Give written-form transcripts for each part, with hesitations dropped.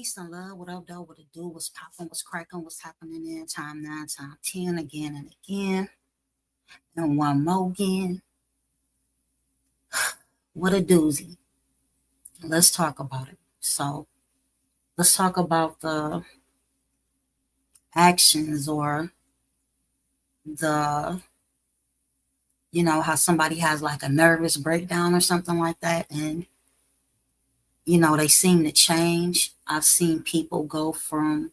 Peace and love. What up, though? What it do? What's popping? What's cracking? What's happening in time 9, time 10, again and again, and one more again. What a doozy. Let's talk about it. So, let's talk about the actions or the, how somebody has like a nervous breakdown or something like that. And, they seem to change. I've seen people go from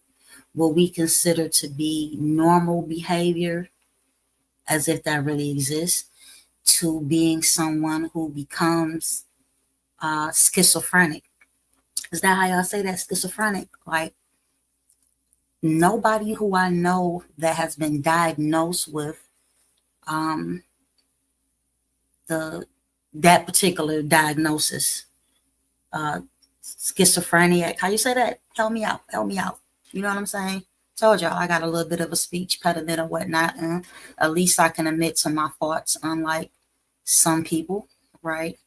what we consider to be normal behavior, as if that really exists, to being someone who becomes schizophrenic. Is that how y'all say that? Schizophrenic? Like, nobody who I know that has been diagnosed with um, the that particular diagnosis, uh, schizophrenia. How you say that? Help me out. Help me out. You know what I'm saying? Told y'all I got a little bit of a speech impediment or whatnot, and at least I can admit to my thoughts, unlike some people, right?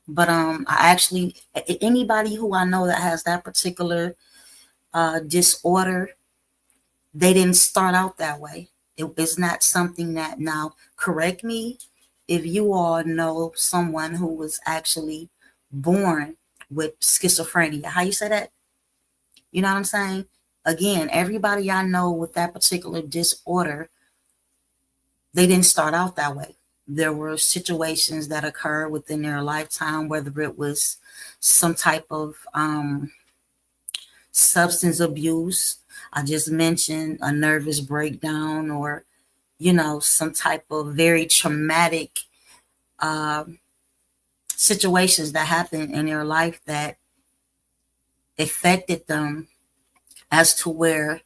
But I actually, anybody who I know that has that particular disorder, they didn't start out that way. It's not something that, now correct me if you all know someone who was actually born with schizophrenia. How you say that? You know what I'm saying? Again, everybody I know with that particular disorder, they didn't start out that way. There were situations that occurred within their lifetime, whether it was some type of substance abuse. I just mentioned a nervous breakdown, or, some type of very traumatic uh, situations that happened in their life that affected them as to where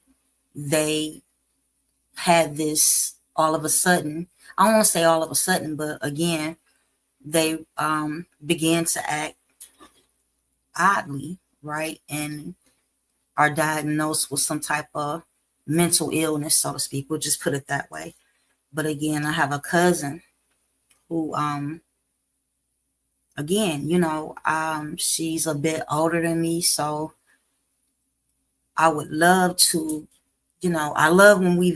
they had this all of a sudden. I don't want to say all of a sudden, but again, they began to act oddly, right? And are diagnosed with some type of mental illness, so to speak. We'll just put it that way. But again, I have a cousin who, again, she's a bit older than me, so I would love to, I love when we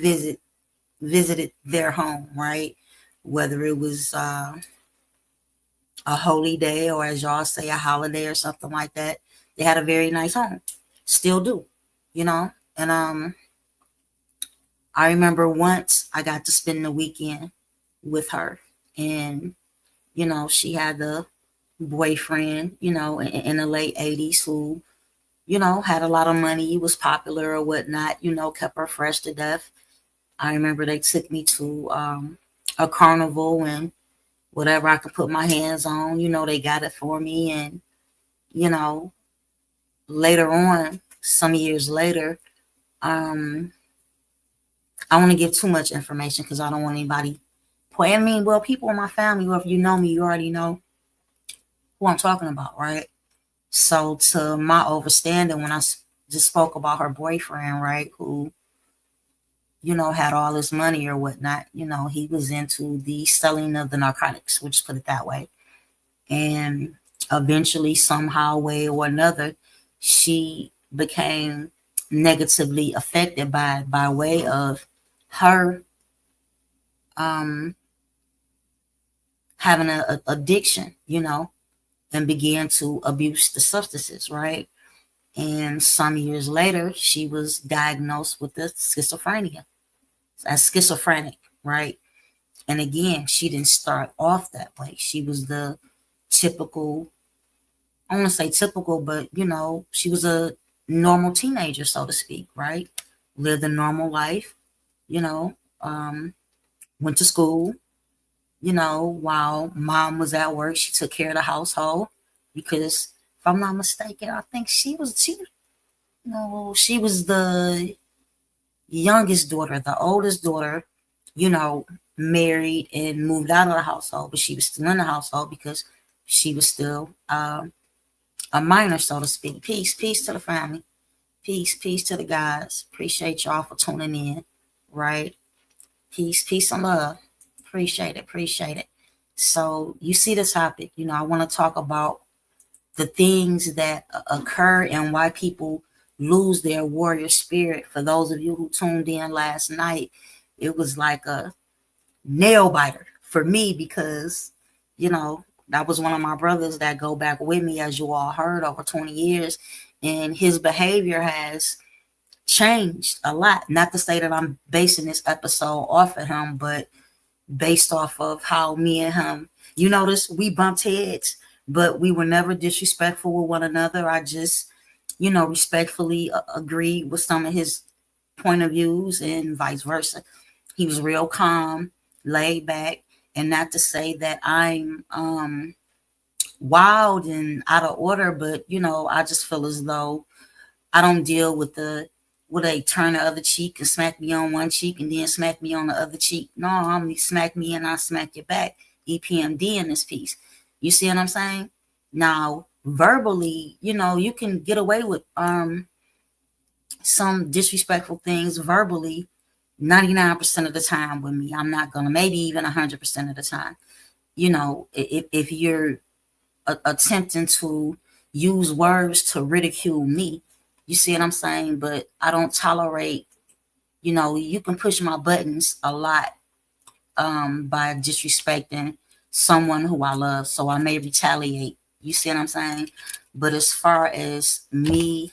visited their home, right? Whether it was a holy day, or, as y'all say, a holiday or something like that. They had a very nice home. Still do, And I remember once I got to spend the weekend with her, and she had the boyfriend, in the late 80s, who, had a lot of money. He was popular or whatnot, kept her fresh to death. I remember they took me to a carnival, and whatever I could put my hands on, they got it for me. And, you know, later on, some years later, um, I don't want to give too much information because I don't want anybody. I mean, well, people in my family, or if you know me, you already know who I'm talking about, right? So, to my understanding, when I just spoke about her boyfriend, right, who, had all his money or whatnot, he was into the selling of the narcotics, we'll just put it that way. And eventually, somehow, way or another, she became negatively affected by way of her um having a addiction, and began to abuse the substances, right? And some years later, she was diagnosed with the schizophrenia, as schizophrenic, right? And again, she didn't start off that way. She was the typical, I want to say typical, but she was a normal teenager, so to speak, right? Lived a normal life, you know, um, went to school, while mom was at work. She took care of the household because, if I'm not mistaken, I think she was the youngest daughter. The oldest daughter, you know, married and moved out of the household, but she was still in the household because she was still a minor, so to speak. Peace to the family. Peace to the guys. Appreciate y'all for tuning in, right? Peace and love. Appreciate it. So you see the topic. I want to talk about the things that occur and why people lose their warrior spirit. For those of you who tuned in last night, it was like a nail biter for me because, that was one of my brothers that go back with me, as you all heard, over 20 years. And his behavior has changed a lot. Not to say that I'm basing this episode off of him, but based off of how me and him, you notice we bumped heads, but we were never disrespectful with one another. I just, respectfully agreed with some of his point of views and vice versa. He was real calm, laid back, and not to say that I'm wild and out of order, but I just feel as though I don't deal with would they turn the other cheek and smack me on one cheek and then smack me on the other cheek. No, I'm smack me and I smack you back. EPMD in this piece. You see what I'm saying? Now, verbally, you can get away with some disrespectful things verbally 99% of the time with me. I'm not gonna, maybe even 100% of the time. If you're attempting to use words to ridicule me, you see what I'm saying? But I don't tolerate, you can push my buttons a lot by disrespecting someone who I love. So I may retaliate. You see what I'm saying? But as far as me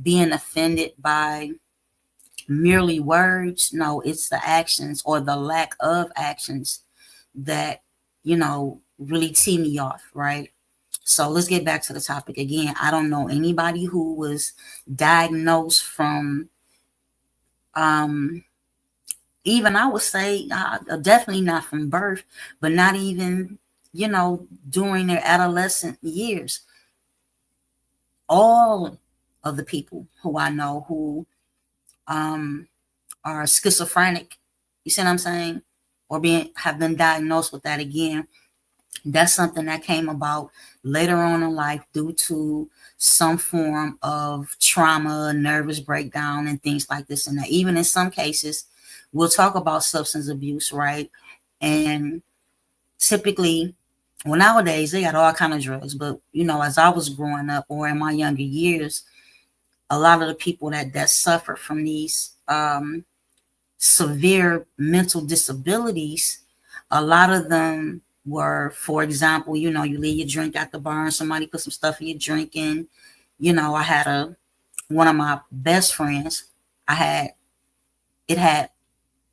being offended by merely words, no, it's the actions or the lack of actions that, really tee me off, right? So let's get back to the topic again. I don't know anybody who was diagnosed from, even I would say, definitely not from birth, but not even, during their adolescent years. All of the people who I know who are schizophrenic, you see what I'm saying, or have been diagnosed with that again. That's something that came about later on in life due to some form of trauma, nervous breakdown, and things like this and that. Even in some cases, we'll talk about substance abuse, right? And typically, well, nowadays they got all kind of drugs, but as I was growing up or in my younger years, a lot of the people that suffer from these severe mental disabilities, a lot of them were, for example, you leave your drink at the bar and somebody put some stuff in your drink. And, I had one of my best friends, it had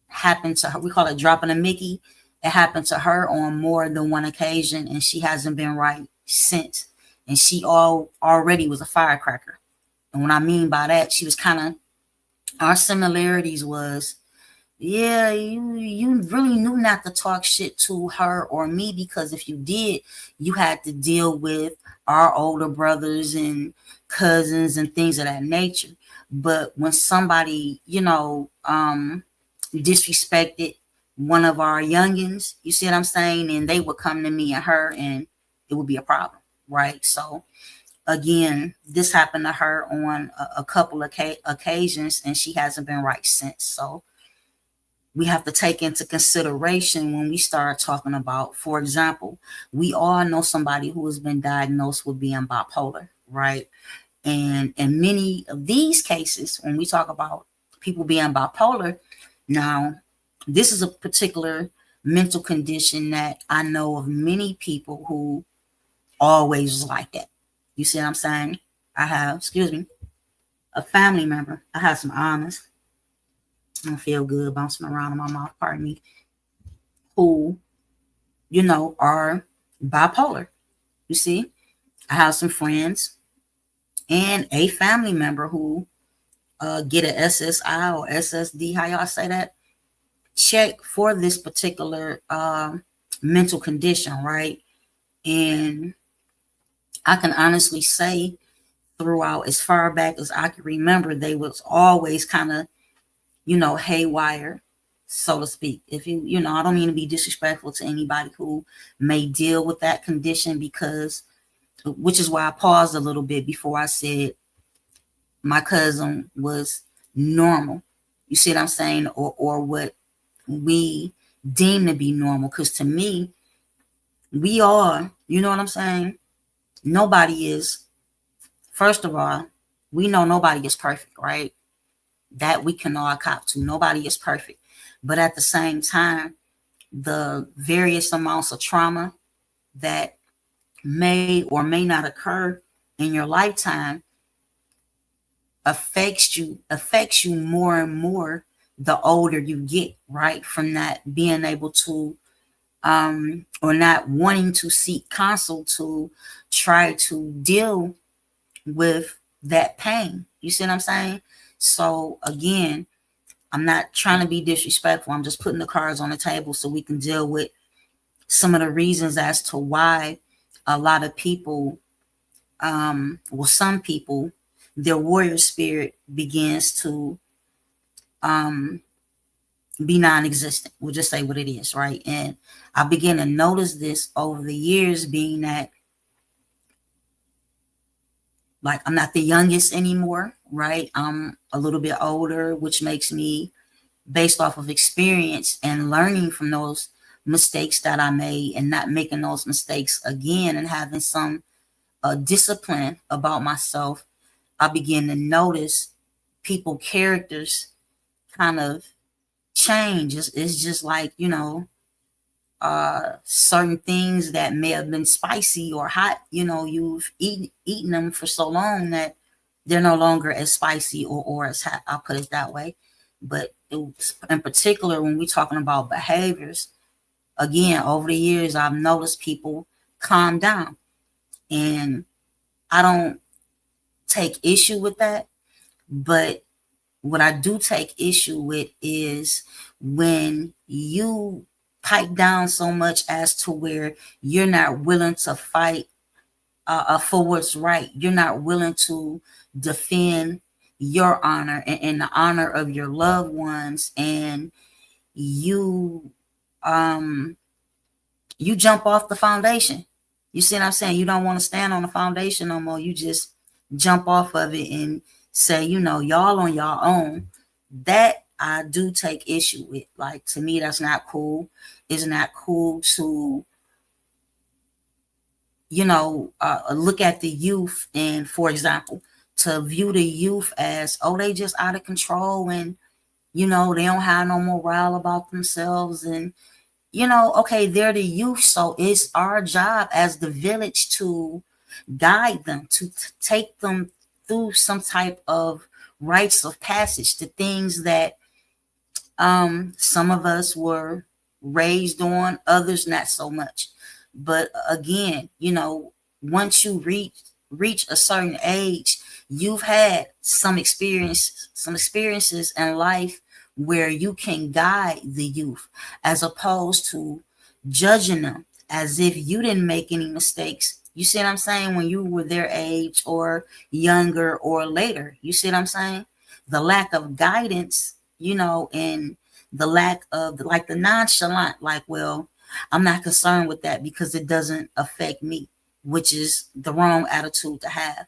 happened to her. We call it dropping a Mickey. It happened to her on more than one occasion, and she hasn't been right since. And she already was a firecracker. And what I mean by that, she was our similarities was, yeah, you really knew not to talk shit to her or me, because if you did, you had to deal with our older brothers and cousins and things of that nature. But when somebody, disrespected one of our youngins, you see what I'm saying, and they would come to me and her, and it would be a problem, right? So again, this happened to her on a couple of occasions, and she hasn't been right since. So we have to take into consideration when we start talking about, for example, we all know somebody who has been diagnosed with being bipolar, right? And in many of these cases, when we talk about people being bipolar, now this is a particular mental condition that I know of many people who always was like that. You see what I'm saying? I have, a family member. I have some honest. I don't feel good bouncing around in my mouth, pardon me, who, are bipolar. You see, I have some friends and a family member who get an SSI or SSD, how y'all say that, check for this particular mental condition, right? And I can honestly say throughout, as far back as I can remember, they was always kind of, haywire, so to speak. If I don't mean to be disrespectful to anybody who may deal with that condition, because, which is why I paused a little bit before I said my cousin was normal. You see what I'm saying? Or what we deem to be normal. Because to me, we are, you know what I'm saying? Nobody is, first of all, we know nobody is perfect, right? That we can all cop to. Nobody is perfect. But at the same time, the various amounts of trauma that may or may not occur in your lifetime affects you more and more the older you get, right? From that being able to or not wanting to seek counsel to try to deal with that pain. You see what I'm saying? So again, I'm not trying to be disrespectful. I'm just putting the cards on the table so we can deal with some of the reasons as to why a lot of people, well, some people, their warrior spirit begins to um, be non-existent. We'll just say what it is, right? And I began to notice this over the years, being that like I'm not the youngest anymore, right? I'm a little bit older, which makes me, based off of experience and learning from those mistakes that I made and not making those mistakes again and having some discipline about myself, I began to notice people characters kind of change. It's just like, certain things that may have been spicy or hot, you've eaten them for so long that they're no longer as spicy or as hot. I'll put it that way. But in particular, when we're talking about behaviors, again, over the years, I've noticed people calm down. And I don't take issue with that. But what I do take issue with is when you pipe down so much as to where you're not willing to fight for what's right. You're not willing to defend your honor and the honor of your loved ones, and you um you jump off the foundation. You see what I'm saying? You don't want to stand on the foundation no more. You just jump off of it and say, y'all on your own. That I do take issue with. Like, to me, that's not cool. It's not cool to, look at the youth and, for example, to view the youth as, oh, they just out of control and, they don't have no morale about themselves. And okay, they're the youth, so it's our job as the village to guide them, to take them through some type of rites of passage, the things that some of us were raised on, others not so much. But again, once you reach a certain age, you've had some experiences in life where you can guide the youth, as opposed to judging them as if you didn't make any mistakes. You see what I'm saying? When you were their age or younger or later, you see what I'm saying? The lack of guidance, and the lack of, like, the nonchalant, like, well, I'm not concerned with that because it doesn't affect me, which is the wrong attitude to have.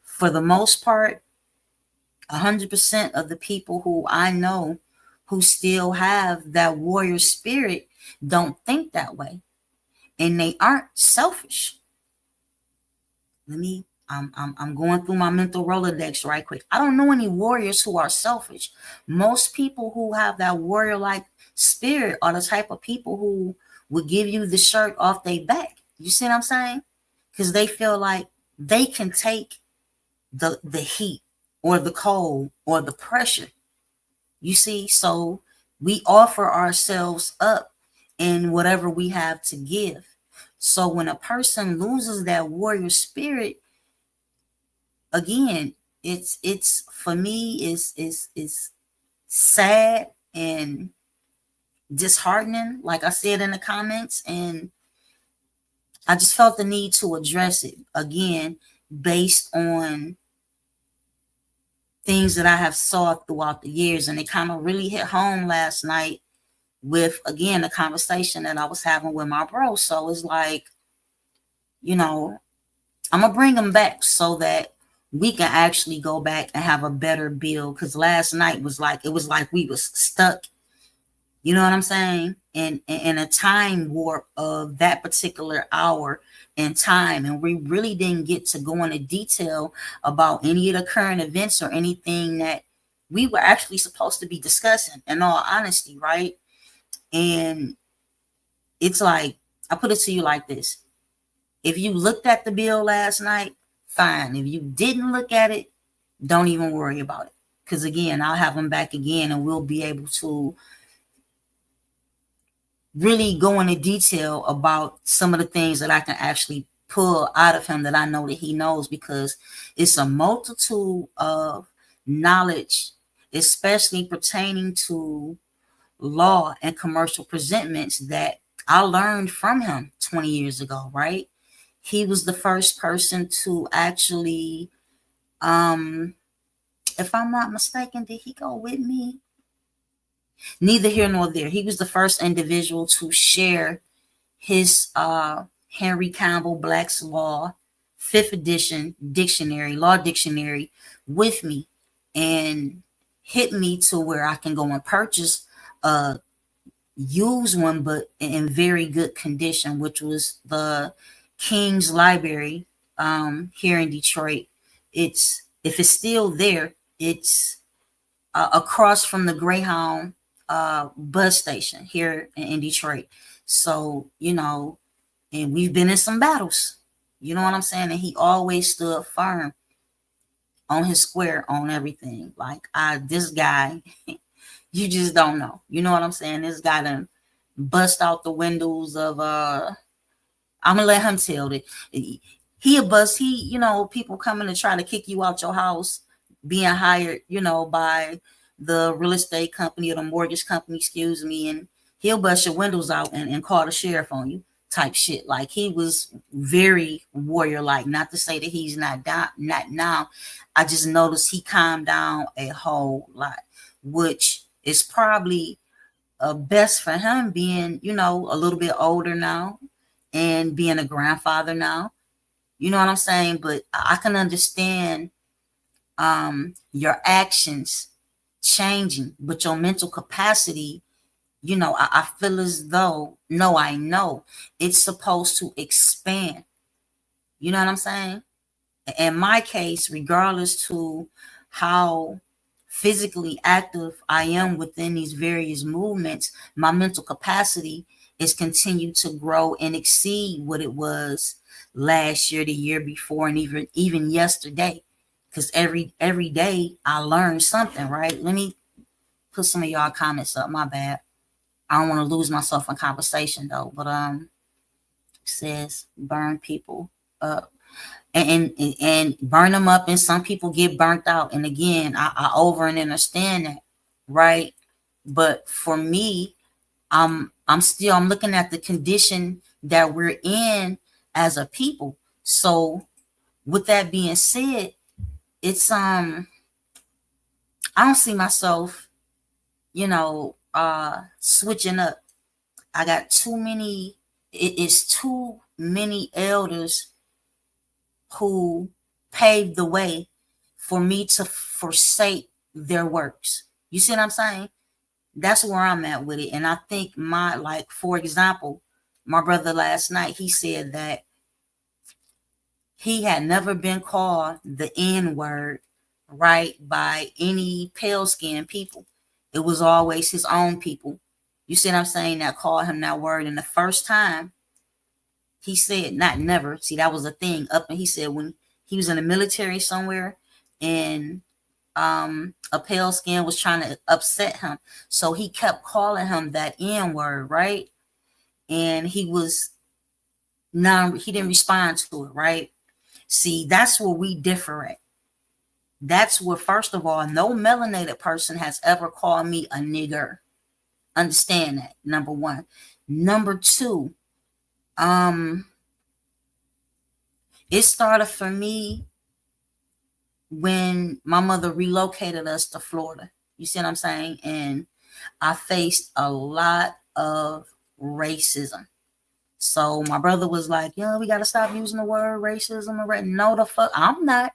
For the most part, 100% of the people who I know who still have that warrior spirit don't think that way. And they aren't selfish. I'm going through my mental Rolodex right quick. I don't know any warriors who are selfish. Most people who have that warrior-like spirit are the type of people who will give you the shirt off their back. You see what I'm saying? Because they feel like they can take the heat or the cold or the pressure. You see? So we offer ourselves up in whatever we have to give. So when a person loses that warrior spirit, again, it's for me is sad and disheartening, like I said in the comments, and I just felt the need to address it again based on things that I have saw throughout the years. And it kind of really hit home last night with, again, the conversation that I was having with my bro. So it's like, I'm gonna bring them back so that we can actually go back and have a better build. Because last night was like, it was like we was stuck You know what I'm saying? And a time warp of that particular hour and time. And we really didn't get to go into detail about any of the current events or anything that we were actually supposed to be discussing, in all honesty, right? And it's like, I put it to you like this. If you looked at the bill last night, fine. If you didn't look at it, don't even worry about it. Because again, I'll have them back again and we'll be able to really go into detail about some of the things that I can actually pull out of him that I know that he knows, because it's a multitude of knowledge, especially pertaining to law and commercial presentments, that I learned from him 20 years ago, right? He was the first person to actually, if I'm not mistaken, did he go with me? Neither here nor there. He was the first individual to share his Henry Campbell Black's Law 5th edition dictionary, law dictionary, with me, and hit me to where I can go and purchase a used one, but in very good condition, which was the King's Library here in Detroit. It's, if it's still there, it's across from the Greyhound bus station here in Detroit. So, you know, and we've been in some battles. You know what I'm saying? And he always stood firm on his square on everything. Like, this guy, you just don't know. You know what I'm saying? This guy done bust out the windows of I'm gonna let him tell it. He a bust. He, you know, people coming to try to kick you out your house, being hired, you know, by the real estate company or the mortgage company, excuse me, and he'll bust your windows out and call the sheriff on you, type shit. Like, he was very warrior like. Not to say that he's not not now. I just noticed he calmed down a whole lot, which is probably best for him, being, you know, a little bit older now and being a grandfather now. You know what I'm saying? But I can understand your actions changing, but your mental capacity, you know, I feel as though, no, I know it's supposed to expand. You know what I'm saying? In my case, regardless to how physically active I am within these various movements, my mental capacity is continued to grow and exceed what it was last year, the year before, and even yesterday. Because every day I learn something, right? Let me put some of y'all comments up. My bad. I don't want to lose myself in conversation though. But it says burn people up and burn them up, and some people get burnt out. And again, I over and understand that, right? But for me, I'm looking at the condition that we're in as a people. So with that being said, it's I don't see myself, you know, switching up. I got too many, it is too many elders who paved the way for me to forsake their works. You see what I'm saying? That's where I'm at with it. And I think like, for example, my brother last night, he said that he had never been called the N word, right, by any pale skinned people. It was always his own people. You see what I'm saying? That called him that word. And the first time he said, not never, see, that was a thing up. And he said when he was in the military somewhere, and a pale skin was trying to upset him. So he kept calling him that N word, right? And he didn't respond to it, right? See, that's where we differ at. That's where, first of all, no melanated person has ever called me a nigger. Understand that, number one. Number two, it started for me when my mother relocated us to Florida. You see what I'm saying? And I faced a lot of racism. So my brother was like, "Yo, we gotta stop using the word racism." No, the fuck, I'm not,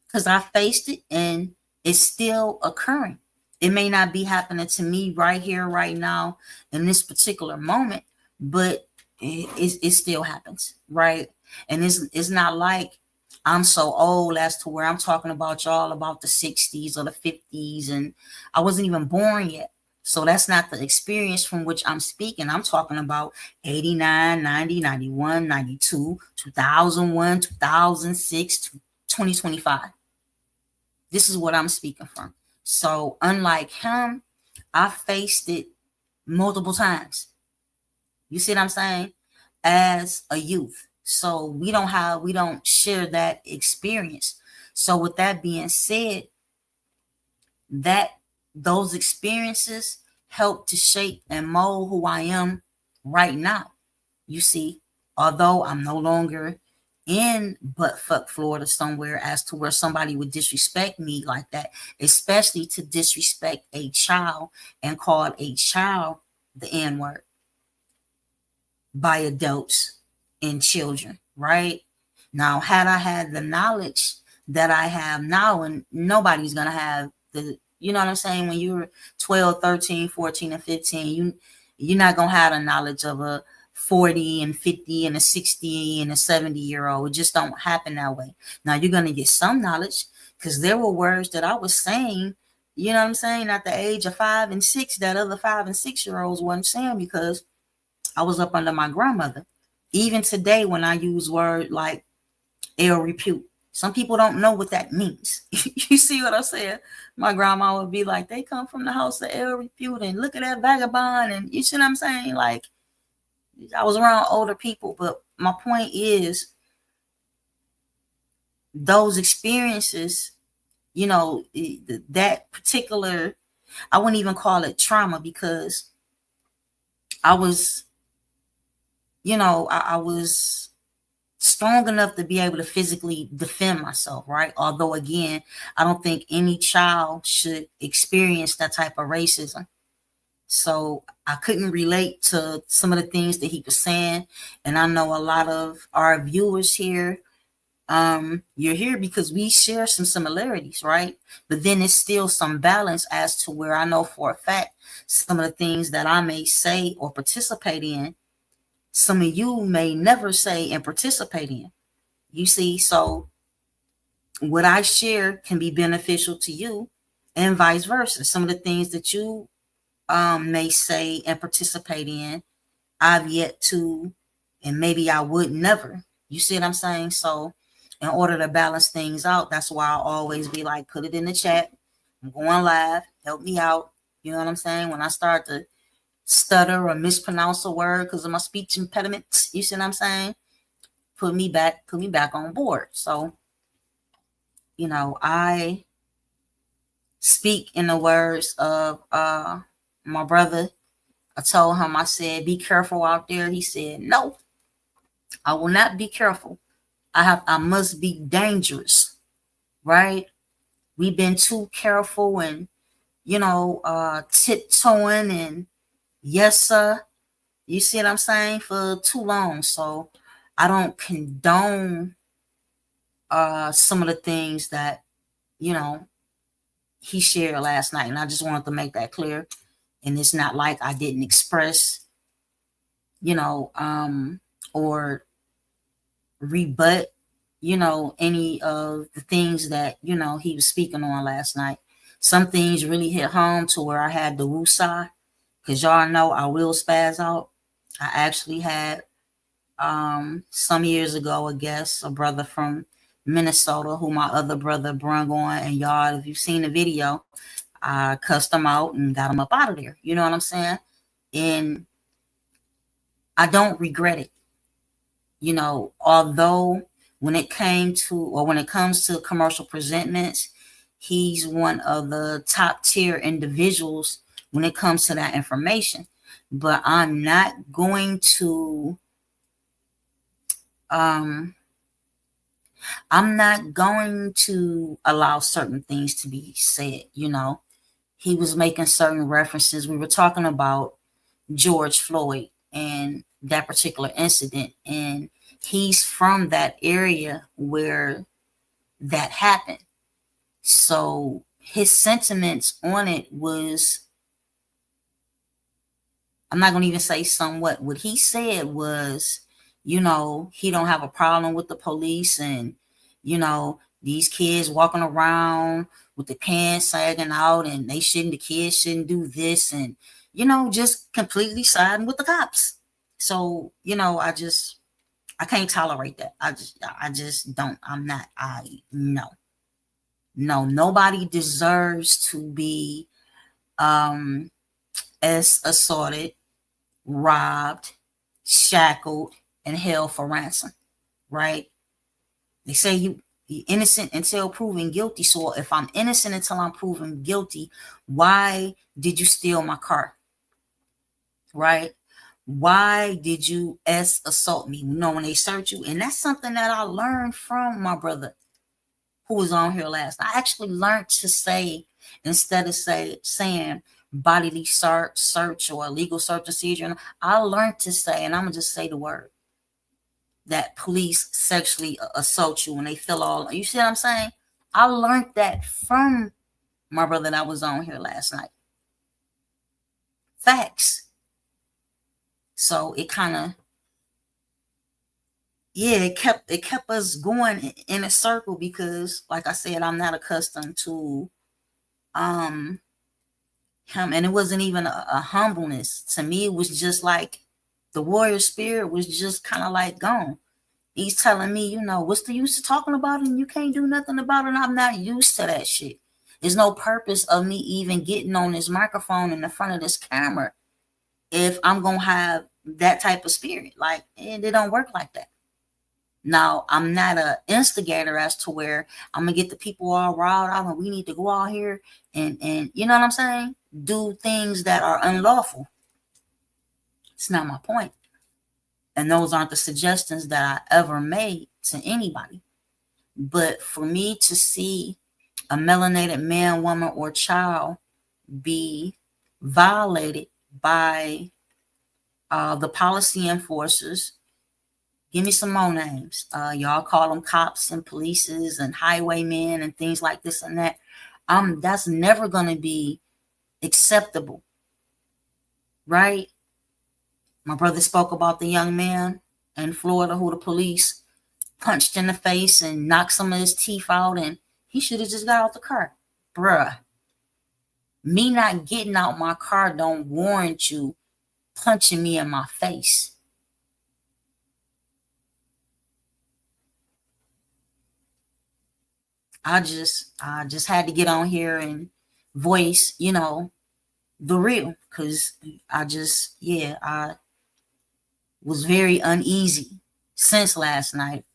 because I faced it and it's still occurring. It may not be happening to me right here, right now, in this particular moment, but it still happens, right? And it's not like I'm so old as to where I'm talking about y'all about the 60s or the 50s, and I wasn't even born yet. So that's not the experience from which I'm speaking. I'm talking about 89, 90, 91, 92, 2001, 2006, 2025. This is what I'm speaking from. So unlike him, I faced it multiple times. You see what I'm saying? As a youth. So we don't share that experience. So with that being said, that those experiences help to shape and mold who I am right now. You see, although I'm no longer in butt fuck Florida somewhere as to where somebody would disrespect me like that, especially to disrespect a child and call a child the N word by adults and children, right? Now, had I had the knowledge that I have now, and nobody's going to have the, you know what I'm saying? When you're 12, 13, 14, and 15, you're not going to have the knowledge of a 40 and 50 and a 60 and a 70-year-old. It just don't happen that way. Now, you're going to get some knowledge because there were words that I was saying, you know what I'm saying, at the age of 5 and 6 that other 5 and 6-year-olds weren't saying because I was up under my grandmother. Even today, when I use word like ill repute, some people don't know what that means. You see what I'm saying? My grandma would be like, they come from the house of ill repute and look at that vagabond. And you see what I'm saying? Like, I was around older people. But my point is, those experiences, you know, that particular, I wouldn't even call it trauma because I was, I was strong enough to be able to physically defend myself, right? Although, again, I don't think any child should experience that type of racism. So I couldn't relate to some of the things that he was saying. And I know a lot of our viewers here, you're here because we share some similarities, right? But then it's still some balance as to where I know for a fact some of the things that I may say or participate in, some of you may never say and participate in. You see, so what I share can be beneficial to you and vice versa. Some of the things that you may say and participate in, I've yet to, and maybe I would never. You see what I'm saying? So in order to balance things out, that's why I always be like, put it in the chat. I'm going live. Help me out. You know what I'm saying? When I start to stutter or mispronounce a word because of my speech impediments, you see what I'm saying? Put me back on board. So, I speak in the words of my brother. I told him, I said, be careful out there. He said, no, I will not be careful. I must be dangerous, right? We've been too careful and, tiptoeing and yes, sir. You see what I'm saying? For too long. So I don't condone some of the things that, you know, he shared last night. And I just wanted to make that clear. And it's not like I didn't express, or rebut, any of the things that, he was speaking on last night. Some things really hit home to where I had the woosah, because y'all know I will spaz out. I actually had some years ago, I guess, a brother from Minnesota who my other brother brung on, and y'all, if you've seen the video, I cussed him out and got him up out of there. You know what I'm saying? And I don't regret it. Although when it comes to commercial presentments, he's one of the top tier individuals when it comes to that information. But I'm not going to allow certain things to be said. He was making certain references. We were talking about George Floyd and that particular incident, and he's from that area where that happened. So his sentiments on it was, I'm not gonna even say somewhat. What he said was, he don't have a problem with the police, and these kids walking around with the pants sagging out, and the kids shouldn't do this, and just completely siding with the cops. So I can't tolerate that. I just don't. I'm not. I no, no. Nobody deserves to be um as assaulted, robbed, shackled, and held for ransom, right? They say you innocent until proven guilty. So if I'm innocent until I'm proven guilty, why did you steal my car? Right? Why did you assault me? When they search you, and that's something that I learned from my brother who was on here last. I actually learned to say, instead of saying bodily search or illegal search and seizure, I learned to say, and I'm gonna just say the word, that police sexually assault you when they feel all. You see what I'm saying? I learned that from my brother that was on here last night. Facts. So it kind of, yeah, it kept us going in a circle, because like I said, I'm not accustomed to um him, and it wasn't even a humbleness to me. It was just like the warrior spirit was just kind of like gone. He's telling me, what's the use of talking about it and you can't do nothing about it? And I'm not used to that shit. There's no purpose of me even getting on this microphone in the front of this camera if I'm gonna have that type of spirit. Like, it don't work like that. Now, I'm not a instigator as to where I'm gonna get the people all riled out and we need to go out here and you know what I'm saying? Do things that are unlawful. It's not my point. And those aren't the suggestions that I ever made to anybody. But for me to see a melanated man, woman, or child be violated by the policy enforcers, give me some more names. Y'all call them cops and polices and highwaymen and things like this and that. That's never going to be acceptable, right? My brother spoke about the young man in Florida who the police punched in the face and knocked some of his teeth out, and he should have just got out the car. Bruh, me not getting out my car don't warrant you punching me in my face. I just had to get on here and voice, the real, because I was very uneasy since last night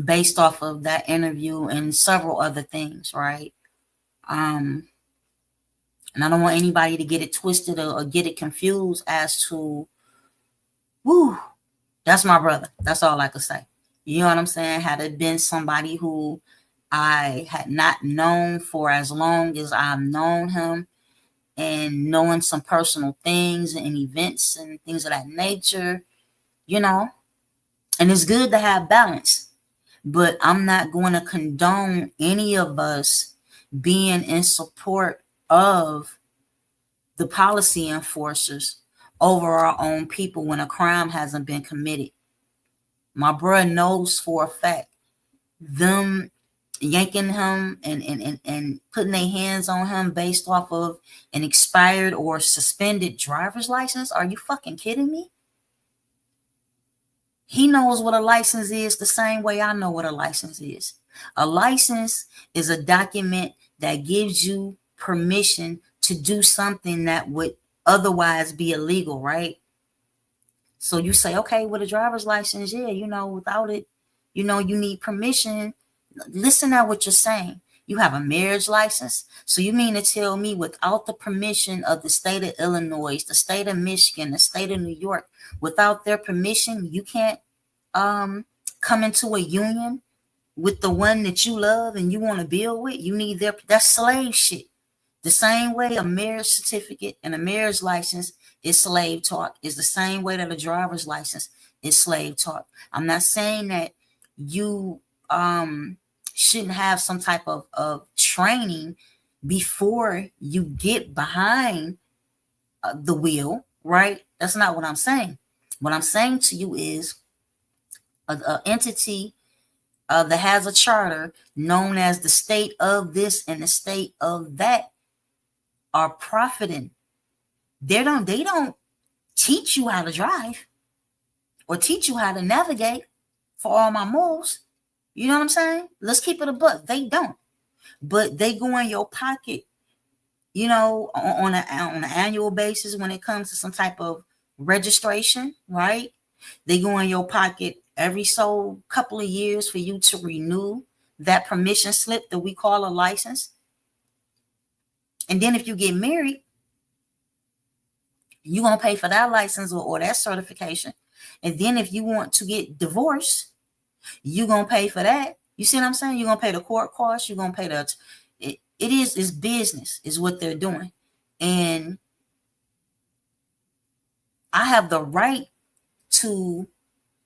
based off of that interview and several other things, right? Um, and I don't want anybody to get it twisted or get it confused as to, whoo, that's my brother. That's all I could say. You know what I'm saying? Had it been somebody who I had not known for as long as I've known him, and knowing some personal things and events and things of that nature, you know, and it's good to have balance. But I'm not going to condone any of us being in support of the policy enforcers over our own people when a crime hasn't been committed. My bro knows for a fact them yanking him and putting their hands on him based off of an expired or suspended driver's license. Are you fucking kidding me? He knows what a license is the same way I know what a license is. A license is a document that gives you permission to do something that would otherwise be illegal, right? So you say, okay, with a driver's license, yeah, without it, you need permission. Listen at what you're saying. You have a marriage license. So you mean to tell me without the permission of the state of Illinois, the state of Michigan, the state of New York, without their permission, you can't come into a union with the one that you love and you want to build with? You need that's slave shit. The same way a marriage certificate and a marriage license is slave talk is the same way that a driver's license is slave talk. I'm not saying that you shouldn't have some type of training before you get behind the wheel, right? That's not what I'm saying. What I'm saying to you is a entity that has a charter known as the state of this and the state of that are profiting. They don't teach you how to drive or teach you how to navigate for all my moves. You know what I'm saying? Let's keep it a buck. They don't. But they go in your pocket, on an annual basis when it comes to some type of registration, right? They go in your pocket every so couple of years for you to renew that permission slip that we call a license. And then if you get married, you're going to pay for that license or that certification. And then if you want to get divorced, you're going to pay for that. You see what I'm saying? You're going to pay the court costs. You're going to pay it's business is what they're doing. And I have the right to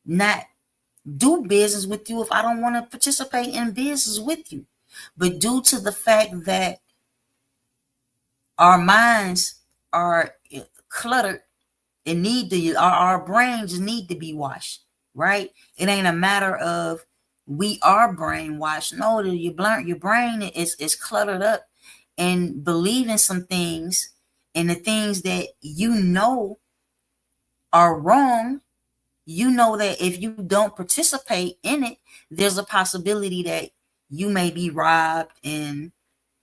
not do business with you if I don't want to participate in business with you. But due to the fact that our minds are cluttered and our brains need to be washed, right? It ain't a matter of we are brainwashed. No, your brain is cluttered up and believing some things, and the things that are wrong. You know that if you don't participate in it, there's a possibility that you may be robbed and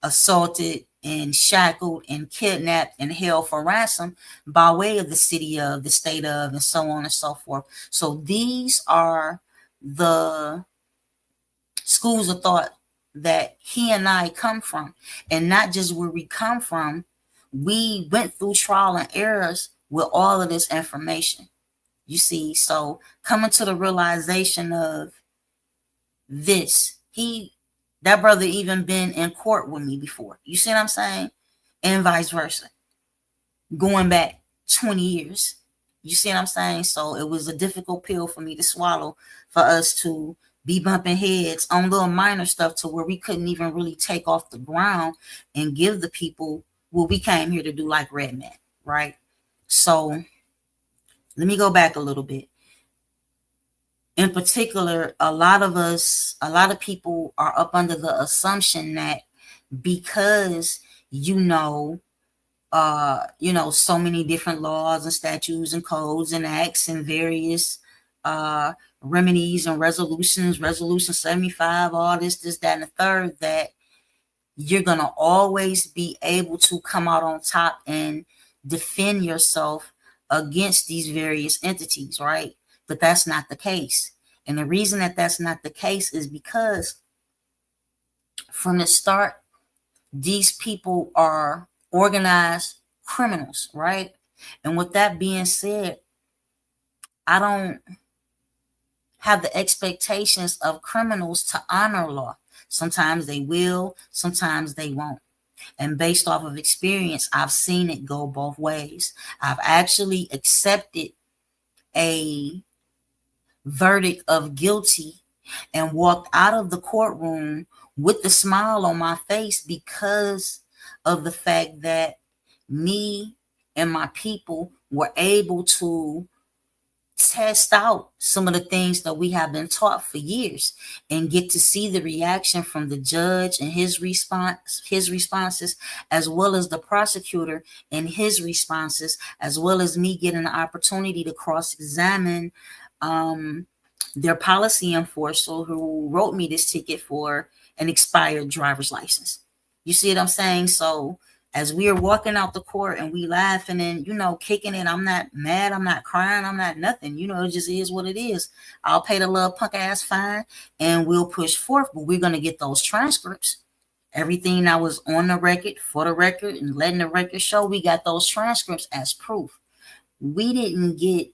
assaulted and shackled and kidnapped and held for ransom by way of the city of, the state of, and so on and so forth. So these are the schools of thought that he and I come from. And not just where we come from, we went through trial and errors with all of this information. You see, so coming to the realization of this, that brother even been in court with me before. You see what I'm saying? And vice versa. Going back 20 years. You see what I'm saying? So it was a difficult pill for me to swallow, for us to be bumping heads on little minor stuff to where we couldn't even really take off the ground and give the people what we came here to do, like Redman, right? So let me go back a little bit. In particular, a lot of people are up under the assumption that because so many different laws and statutes and codes and acts and various remedies and resolution 75, all this, that, and the third, that you're going to always be able to come out on top and defend yourself against these various entities, right? But that's not the case. And the reason that that's not the case is because from the start, these people are organized criminals, right? And with that being said, I don't have the expectations of criminals to honor law. Sometimes they will, sometimes they won't. And based off of experience, I've seen it go both ways. I've actually accepted a verdict of guilty and walked out of the courtroom with the smile on my face because of the fact that me and my people were able to test out some of the things that we have been taught for years and get to see the reaction from the judge and his responses, as well as the prosecutor and his responses, as well as me getting the opportunity to cross-examine their policy enforcer who wrote me this ticket for an expired driver's license. You see what I'm saying? So as we are walking out the court and we laughing and, kicking it, I'm not mad, I'm not crying, I'm not nothing. It just is what it is. I'll pay the little punk ass fine and we'll push forth, but we're going to get those transcripts. Everything that was on the record, for the record, and letting the record show, we got those transcripts as proof. We didn't get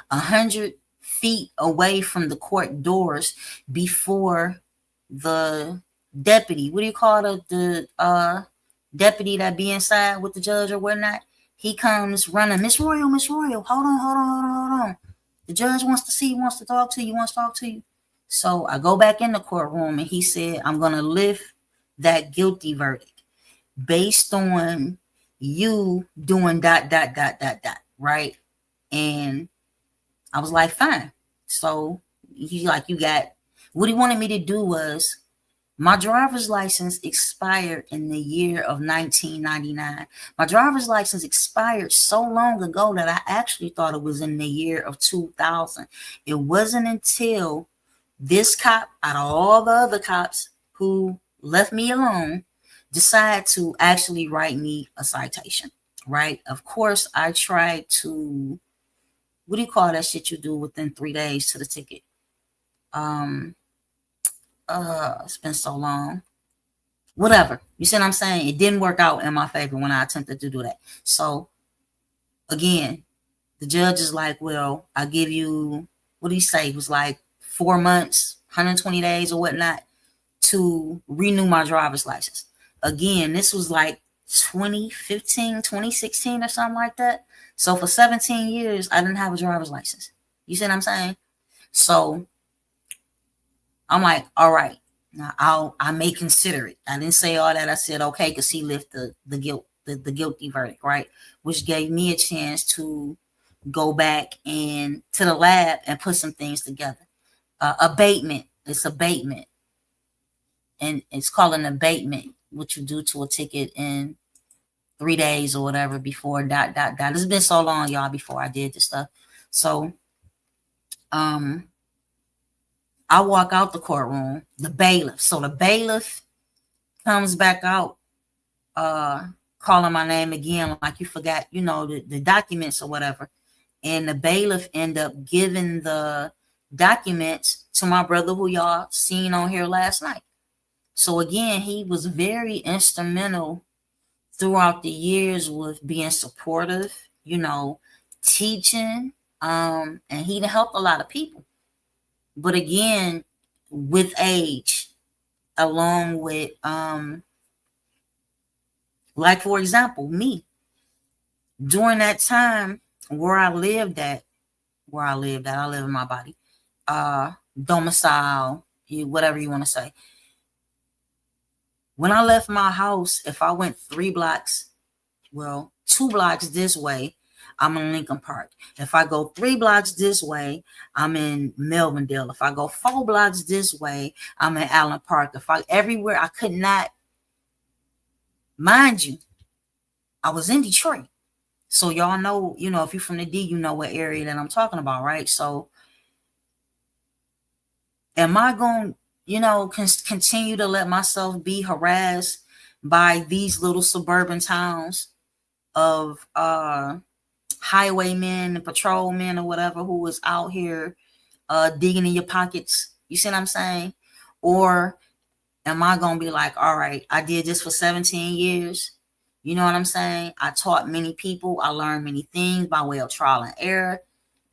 100 feet away from the court doors before the deputy, what do you call the deputy that be inside with the judge or whatnot? He comes running, Miss Royal, hold on. The judge wants to see you, wants to talk to you. So I go back in the courtroom and he said, I'm going to lift that guilty verdict based on you doing dot dot dot dot dot, right? And I was like, fine. So he like, you got what he wanted me to do was my driver's license expired in the year of 1999. My driver's license expired so long ago that I actually thought it was in the year of 2000. It wasn't until this cop, out of all the other cops who left me alone, decided to actually write me a citation, right? Of course, I tried to, what do you call that shit you do within 3 days to the ticket? Um, it's been so long. Whatever. You see what I'm saying? It didn't work out in my favor when I attempted to do that. So again, the judge is like, well, I'll give you, what did he say? It was like 4 months, 120 days or whatnot to renew my driver's license. Again, this was like 2015, 2016 or something like that. So for 17 years, I didn't have a driver's license. You see what I'm saying? So I'm like, all right, now I may consider it. I didn't say all that. I said okay, because he lifted the guilty verdict, right? Which gave me a chance to go back and to the lab and put some things together. Abatement. It's abatement, and it's called an abatement, what you do to a ticket in 3 days or whatever before dot dot dot. It's been so long, y'all, before I did this stuff. So um I walk out the courtroom, the bailiff. So the bailiff comes back out, uh, calling my name again, like you forgot, the documents or whatever. And the bailiff end up giving the documents to my brother who y'all seen on here last night. So again, he was very instrumental throughout the years with being supportive, teaching, and he helped a lot of people. But again, with age, along with like for example, me, during that time where I lived at, I live in my body, domicile, whatever you want to say. When I left my house, if I went 3 blocks, well, 2 blocks this way, I'm in Lincoln Park. If I go 3 blocks this way, I'm in Melvindale. If I go 4 blocks this way, I'm in Allen Park. If I everywhere, I could not, mind you, I was in Detroit. So y'all know, if you're from the D, you know what area that I'm talking about, right? So am I going, continue to let myself be harassed by these little suburban towns of highwaymen and patrolmen or whatever who is out here digging in your pockets? You see what I'm saying? Or am I going to be like, all right, I did this for 17 years. You know what I'm saying? I taught many people. I learned many things by way of trial and error.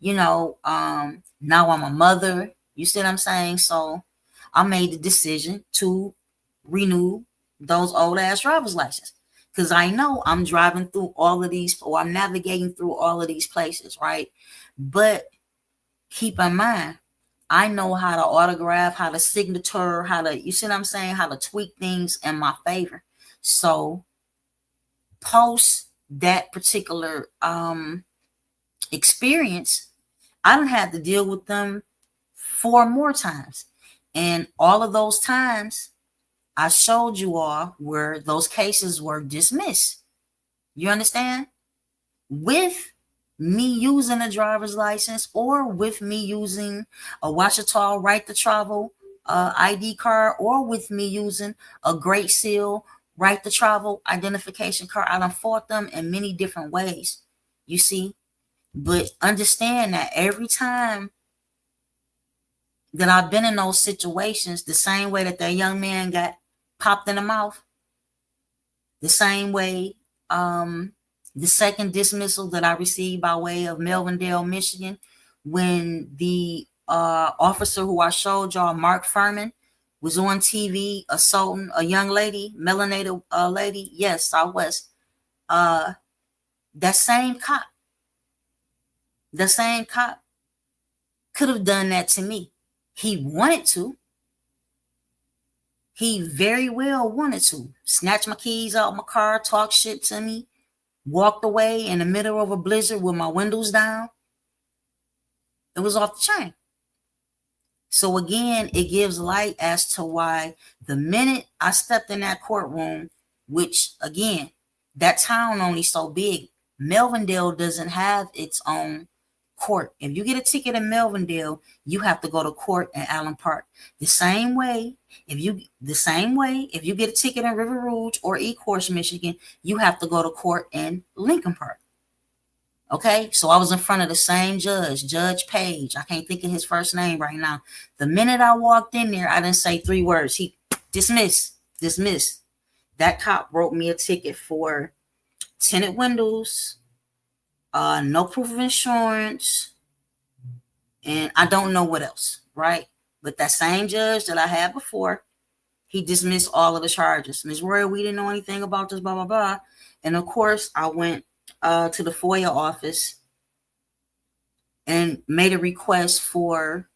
Now I'm a mother. You see what I'm saying? So I made the decision to renew those old ass driver's license. Because I know I'm driving through all of these, or I'm navigating through all of these places, right? But keep in mind, I know how to autograph, how to signature, you see what I'm saying? How to tweak things in my favor. So post that particular experience, I don't have to deal with them 4 more times. And all of those times I showed you all where those cases were dismissed. You understand? With me using a driver's license or with me using a Washita right to travel ID card, or with me using a Great Seal right to travel identification card, I done fought them in many different ways. You see? But understand that every time that I've been in those situations, the same way that young man got popped in the mouth, the same way the second dismissal that I received by way of Melvindale, Michigan, when the officer who I showed y'all, Mark Furman, was on TV assaulting a young lady, melanated lady. Yes, I was. That same cop, could have done that to me. He wanted to. He very well wanted to snatch my keys out my car, talk shit to me, walked away in the middle of a blizzard with my windows down. It was off the chain. So again, it gives light as to why the minute I stepped in that courtroom, which again, that town only so big, Melvindale doesn't have its own court. If you get a ticket in Melvindale, you have to go to court in Allen Park. The same way, if you get a ticket in River Rouge or Ecorse, Michigan, you have to go to court in Lincoln Park. Okay, so I was in front of the same judge, Judge Page. I can't think of his first name right now. The minute I walked in there, I didn't say 3 words. He dismissed. That cop wrote me a ticket for tinted windows, no proof of insurance, and I don't know what else, right? But that same judge that I had before, he dismissed all of the charges. Ms. Roy, we didn't know anything about this, blah, blah, blah. And of course, I went to the FOIA office and made a request for,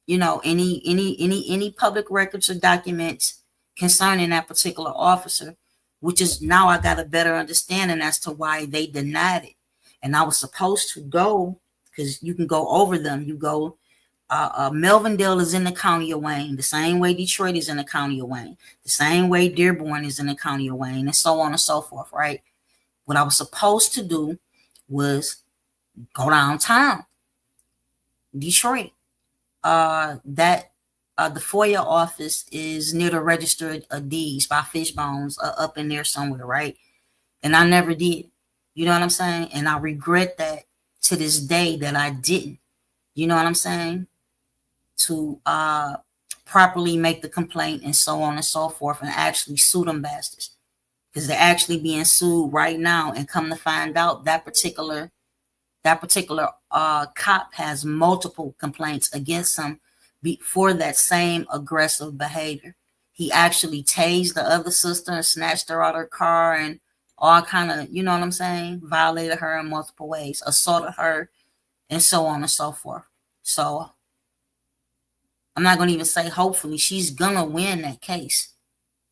any public records or documents concerning that particular officer, which is now I got a better understanding as to why they denied it. And I was supposed to go, because you can go over them. You go, Melvindale is in the county of Wayne, the same way Detroit is in the county of Wayne, the same way Dearborn is in the county of Wayne, and so on and so forth, right? What I was supposed to do was go downtown, Detroit. The FOIA office is near the Register of Deeds by Fishbones, up in there somewhere, right? And I never did. You know what I'm saying? And I regret that to this day that I didn't. You know what I'm saying? To properly make the complaint and so on and so forth, and actually sue them bastards, because they're actually being sued right now. And come to find out, that particular cop has multiple complaints against him for that same aggressive behavior. He actually tased the other sister and snatched her out of her car and all kind of, you know what I'm saying, violated her in multiple ways, assaulted her, and so on and so forth. So I'm not going to even say hopefully, she's going to win that case.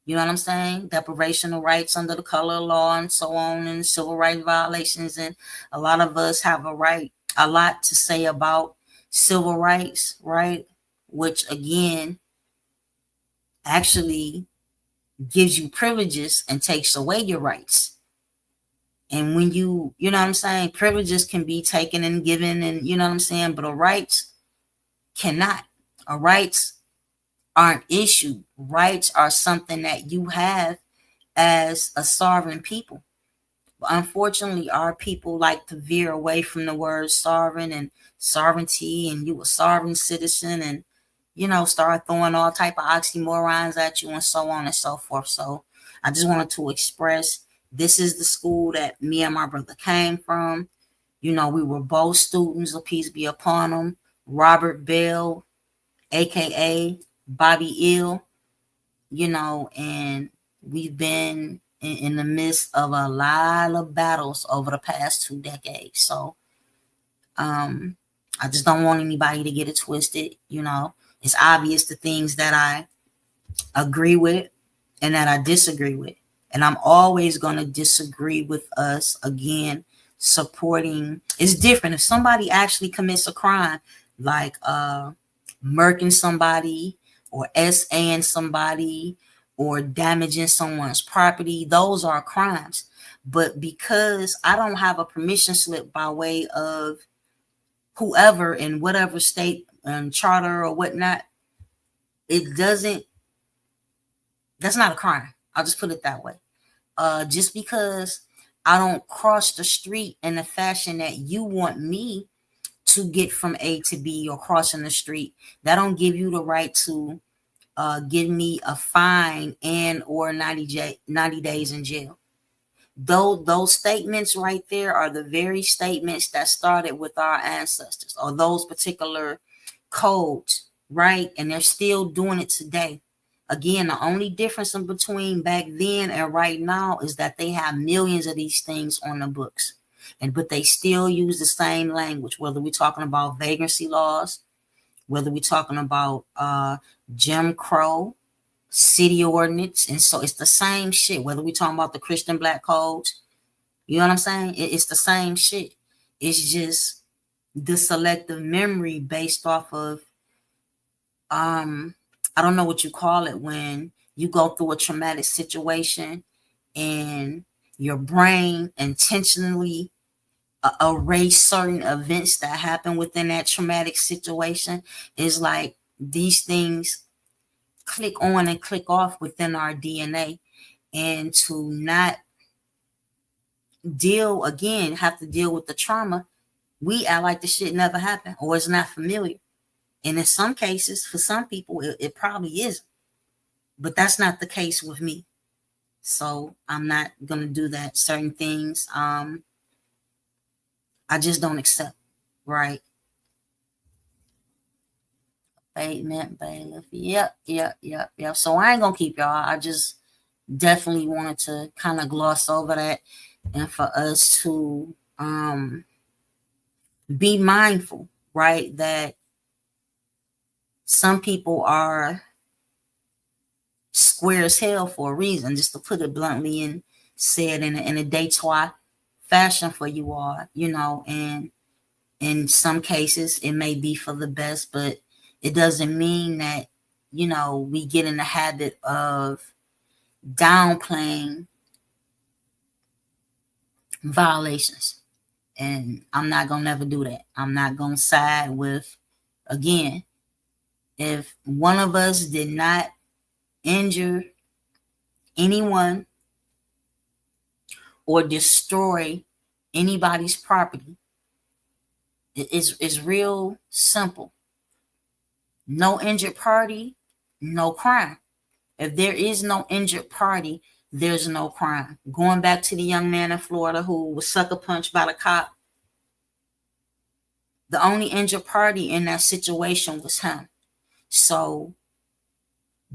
You know what I'm saying? Deprivation of rights under the color of law and so on, and civil rights violations. And a lot of us have a lot to say about civil rights, right? Which again, actually gives you privileges and takes away your rights. And when you know what I'm saying, privileges can be taken and given, and you know what I'm saying, but a rights cannot. A rights aren't issued. Rights are something that you have as a sovereign people. But unfortunately, our people like to veer away from the word sovereign and sovereignty, and you a sovereign citizen, and start throwing all type of oxymorons at you and so on and so forth. So I just wanted to express, this is the school that me and my brother came from. We were both students, of peace be upon them. Robert Bell, aka Bobby Ill, and we've been in the midst of a lot of battles over the past 2 decades. So I just don't want anybody to get it twisted. It's obvious the things that I agree with and that I disagree with. And I'm always going to disagree with us, again, supporting. It's different if somebody actually commits a crime, like murking somebody or SAing somebody or damaging someone's property. Those are crimes. But because I don't have a permission slip by way of whoever in whatever state and charter or whatnot, that's not a crime. I'll just put it that way. Just because I don't cross the street in the fashion that you want me to get from A to B or crossing the street, that don't give you the right to give me a fine and or 90 days in jail. Those statements right there are the very statements that started with our ancestors, or those particular codes, right? And they're still doing it today. Again, the only difference in between back then and right now is that they have millions of these things on the books. But they still use the same language, whether we're talking about vagrancy laws, whether we're talking about Jim Crow, city ordinance. And so it's the same shit, whether we talking about the Christian black codes, you know what I'm saying? It's the same shit. It's just the selective memory based off of, I don't know what you call it, when you go through a traumatic situation and your brain intentionally erase certain events that happen within that traumatic situation. Is like these things click on and click off within our DNA, and to not have to deal with the trauma, we act like the shit never happened or it's not familiar. And in some cases, for some people, it probably is, but that's not the case with me. So I'm not gonna do that. Certain things, I just don't accept. Right? Abatement, bailiff. Yep. So I ain't gonna keep y'all. I just definitely wanted to kind of gloss over that, and for us to be mindful, right? That some people are square as hell for a reason, just to put it bluntly, and said in a Dey-Twah fashion for you all, and in some cases it may be for the best, but it doesn't mean that, we get in the habit of downplaying violations. And I'm not gonna never do that. I'm not gonna side with, again, if one of us did not injure anyone or destroy anybody's property, it's real simple. No injured party, no crime. If there is no injured party, there's no crime. Going back to the young man in Florida who was sucker punched by the cop, the only injured party in that situation was him. So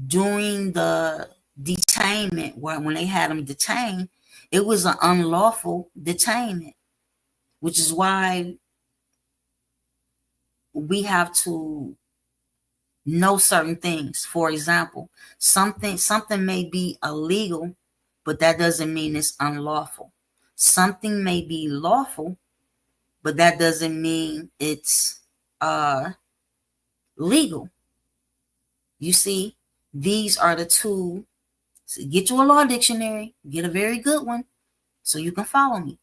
during the detainment, when they had him detained, it was an unlawful detainment, which is why we have to know certain things. For example, something may be illegal, but that doesn't mean it's unlawful. Something may be lawful, but that doesn't mean it's legal. You see, these are the two. So get you a law dictionary, get a very good one so you can follow me.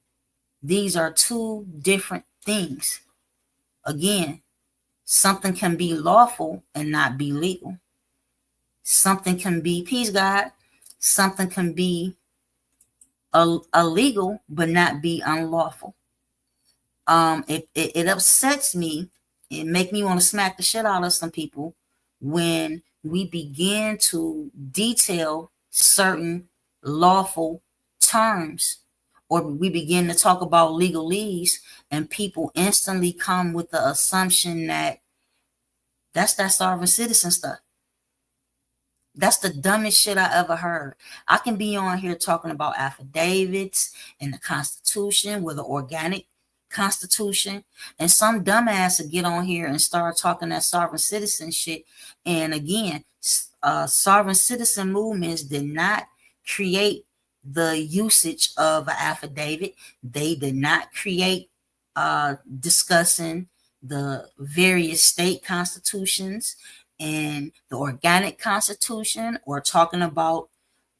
These are two different things. Again, something can be lawful and not be legal. Something can be, peace God, something can be illegal but not be unlawful. It upsets me. It make me want to smack the shit out of some people when we begin to detail certain lawful terms, or we begin to talk about legalese, and people instantly come with the assumption that that's that sovereign citizen stuff. That's the dumbest shit I ever heard. I can be on here talking about affidavits and the Constitution with an organic Constitution, and some dumbass would get on here and start talking that sovereign citizen shit. And again, sovereign citizen movements did not create the usage of an affidavit. They did not create discussing the various state constitutions and the organic constitution, or talking about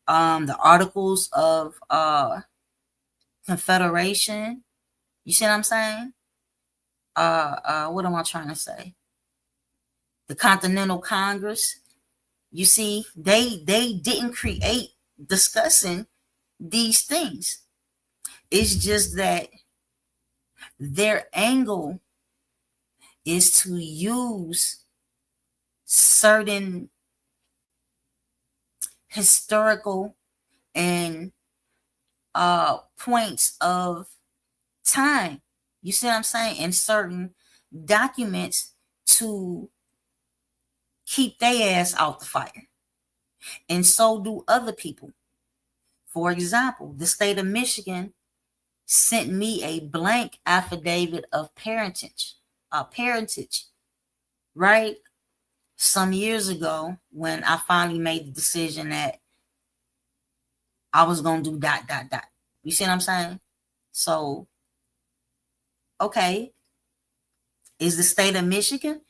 the articles of confederation. You see what I'm saying? What am I trying to say? The Continental Congress. You see, they didn't create discussing these things. It's just that their angle is to use certain historical and points of time. You see what I'm saying? And certain documents to keep their ass out the fire. And so do other people. For example, the state of Michigan sent me a blank affidavit of parentage, right? some years ago when I finally made the decision that I was gonna do dot dot dot. You see what I'm saying? So, okay, is the state of Michigan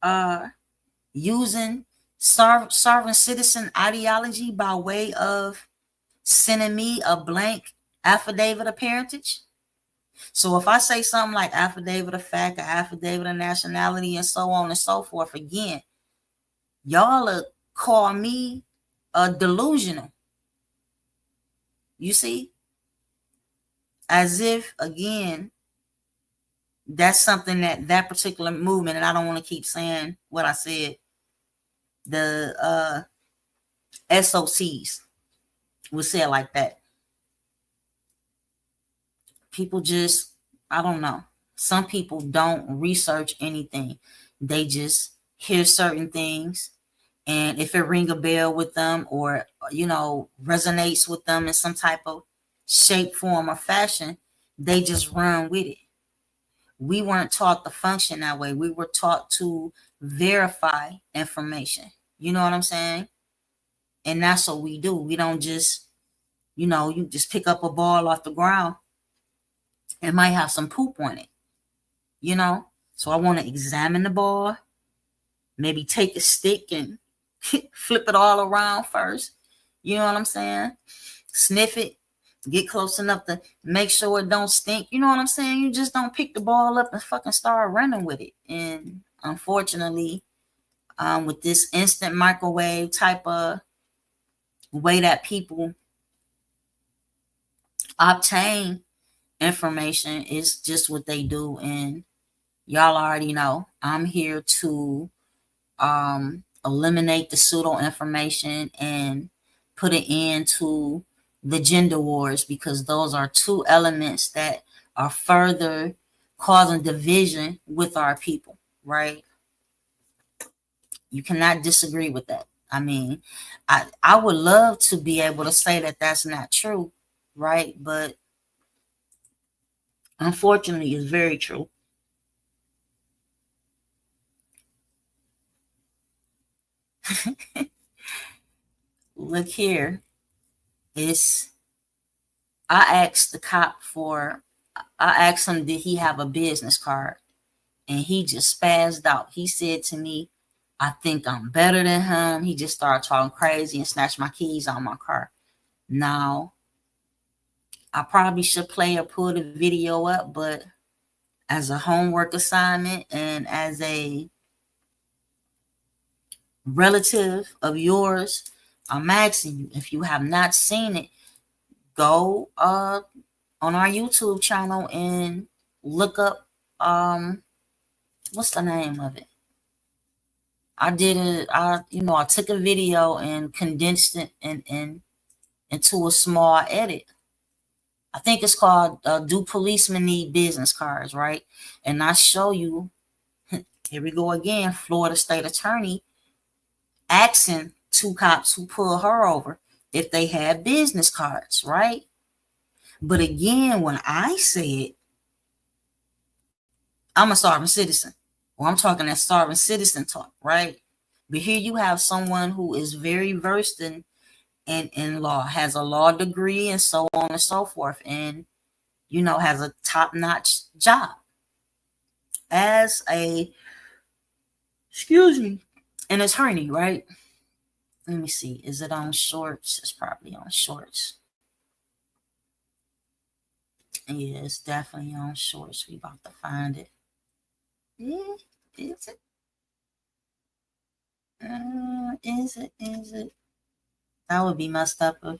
uh using sovereign citizen ideology by way of sending me a blank affidavit of parentage? So if I say something like affidavit of fact, or affidavit of nationality, and so on and so forth, again, y'all call me delusional. You see, as if again, that's something that particular movement, and I don't want to keep saying what I said. The SOCs would say it like that. People just, I don't know. Some people don't research anything. They just hear certain things, and if it ring a bell with them, or resonates with them in some type of shape, form, or fashion, they just run with it. We weren't taught to function that way. We were taught to verify information. You know what I'm saying? And that's what we do. We don't just, you just pick up a ball off the ground. It might have some poop on it, you know? So I want to examine the ball, maybe take a stick and flip it all around first. You know what I'm saying? Sniff it, get close enough to make sure it don't stink. You know what I'm saying? You just don't pick the ball up and fucking start running with it. And unfortunately, with this instant microwave type of way that people obtain information, is just what they do. And y'all already know I'm here to eliminate the pseudo information and put an end to the gender wars, because those are two elements that are further causing division with our people, right? You cannot disagree with that. I mean, I would love to be able to say that that's not true, right? But unfortunately, it's very true. Look here, it's I asked the cop for, I asked him, did he have a business card? And he just spazzed out. He said to me, I think I'm better than him. He just started talking crazy and snatched my keys on my car. Now, I probably should play or pull the video up, but as a homework assignment and as a relative of yours, I'm asking you, if you have not seen it, go on our YouTube channel and look up what's the name of it? I did it. I took a video and condensed it into a small edit. I think it's called "Do Policemen Need Business Cards?" Right? And I show you. Here we go again. Florida State Attorney asking two cops who pulled her over if they had business cards, right? But again, when I said I'm a sovereign citizen, or I'm talking that sovereign citizen talk, right? But here you have someone who is very versed in law, has a law degree, and so on and so forth, and has a top-notch job as an attorney, right? Let me see. Is it on Shorts? It's probably on Shorts. Yeah, it's definitely on Shorts. We about to find it. Yeah, is it? Is it? Is it? That would be messed up if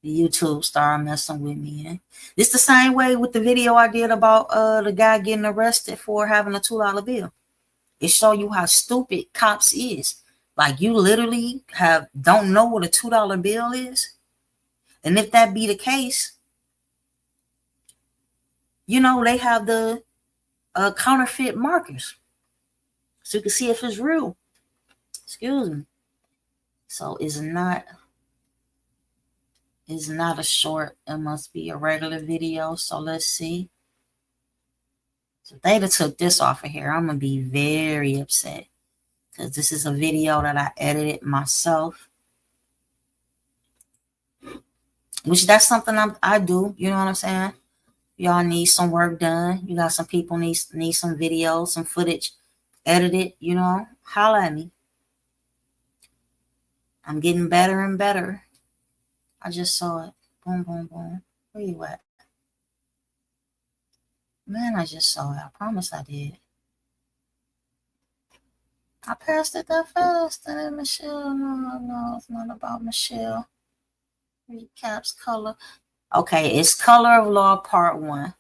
the YouTube started messing with me. It's the same way with the video I did about the guy getting arrested for having a $2 bill. It show you how stupid cops is. Like, you literally don't know what a $2 bill is. And if that be the case, they have the counterfeit markers, so you can see if it's real. Excuse me. So it's not a short. It must be a regular video. So let's see. If they'd have took this off of here, I'm gonna be very upset because this is a video that I edited myself, which that's something I do. You know what I'm saying? Y'all need some work done. You got some people need some videos, some footage edited. You know, holla at me. I'm getting better and better. I just saw it. Boom, boom, boom. Where you at? Man, I just saw it. I promise I did. I passed it that fast. And Michelle, no, it's not about Michelle. Recaps color. Okay, it's Color of Law Part 1.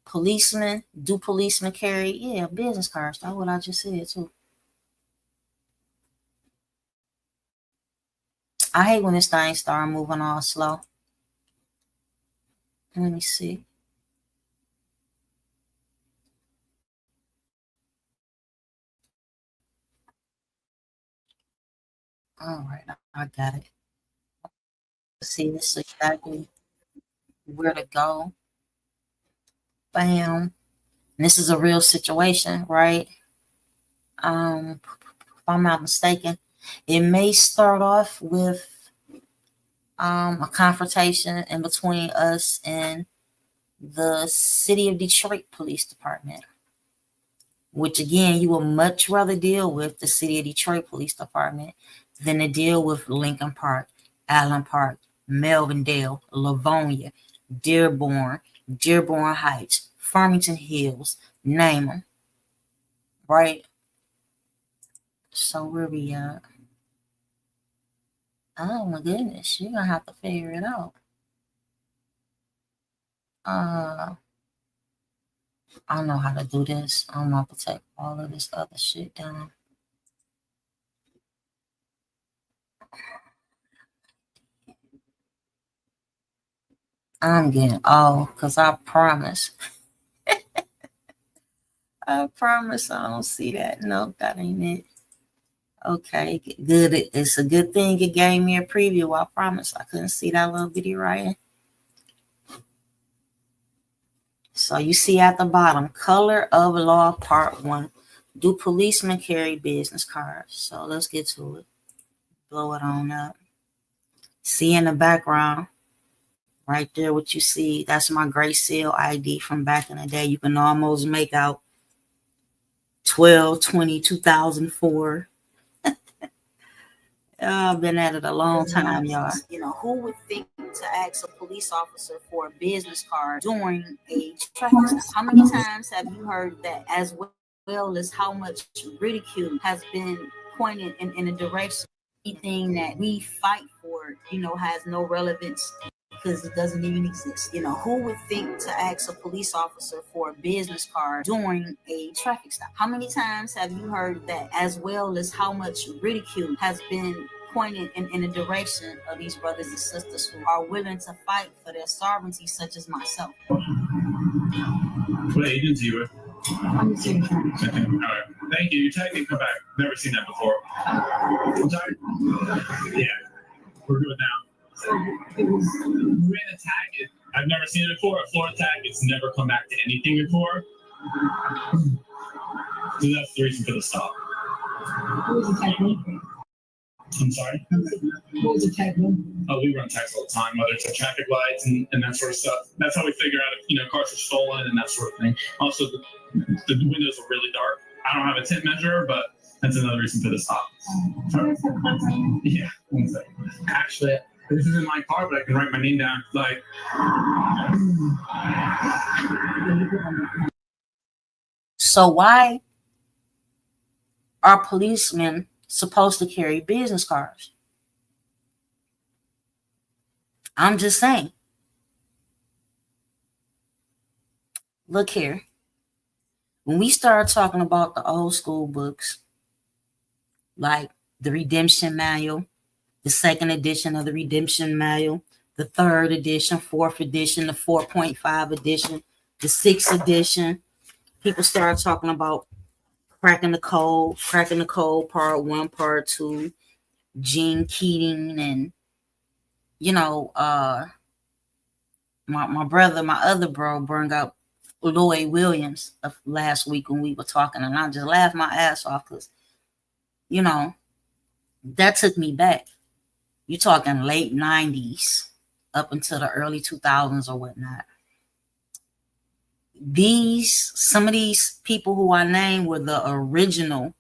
Policemen, do policemen carry? Yeah, business cards. That's what I just said too. I hate when this thing start moving all slow. Let me see. All right, I got it. Let's see, this is exactly where to go. Bam. And this is a real situation, right? If I'm not mistaken, it may start off with a confrontation in between us and the City of Detroit Police Department, which again, you would much rather deal with the City of Detroit Police Department than to deal with Lincoln Park, Allen Park, Melvindale, Livonia, Dearborn, Dearborn Heights, Farmington Hills, name them, right? So where we at? Oh my goodness, you're gonna have to figure it out. I know how to do this. I'm gonna take all of this other shit down. I'm getting old because I promise. I promise I don't see that. Nope, that ain't it. Okay, good. It's a good thing it gave me a preview. I promise I couldn't see that little video right here. So you see at the bottom, Color of Law Part 1. Do policemen carry business cards? So let's get to it. Blow it on up. See in the background, right there, what you see, that's my Gray Seal ID from back in the day. You can almost make out 12/20/2004. I've been at it a long time, y'all. You know, who would think to ask a police officer for a business card during a traffic stop? How many times have you heard that, as well as how much ridicule has been pointed in a direction? Anything that we fight for, you know, has no relevance because it doesn't even exist. You know, who would think to ask a police officer for a business card during a traffic stop? How many times have you heard that, as well as how much ridicule has been pointed in the direction of these brothers and sisters who are willing to fight for their sovereignty, such as myself? What agency you with? I'm the All right. Thank you. Your tag can come back. Never seen that before. I'm sorry? Yeah. We're good now. We ran a tag. I've never seen it before. A Florida tag. It's never come back to anything before. So that's the reason for the stop. What was the tag name? I'm sorry? What was the tag name? Oh, we run tags all the time, whether it's at traffic lights and that sort of stuff. That's how we figure out if, you know, cars are stolen and that sort of thing. Also, the windows are really dark. I don't have a tint measure, but that's another reason for the stop. Yeah, one second. Actually, this is in my car, but I can write my name down. Like, So why are policemen supposed to carry business cards? I'm just saying. Look here. When we start talking about the old school books, like the Redemption Manual, the second edition of the Redemption Manual, the third edition, fourth edition, the 4.5 edition, the sixth edition, people start talking about cracking the code part 1, part 2, Gene Keating, and you know, my brother, my other bro, bring up Lloyd Williams of last week when we were talking, and I just laughed my ass off because, you know, that took me back. You're talking late 90s up until the early 2000s or whatnot. Some of these people who I named were the original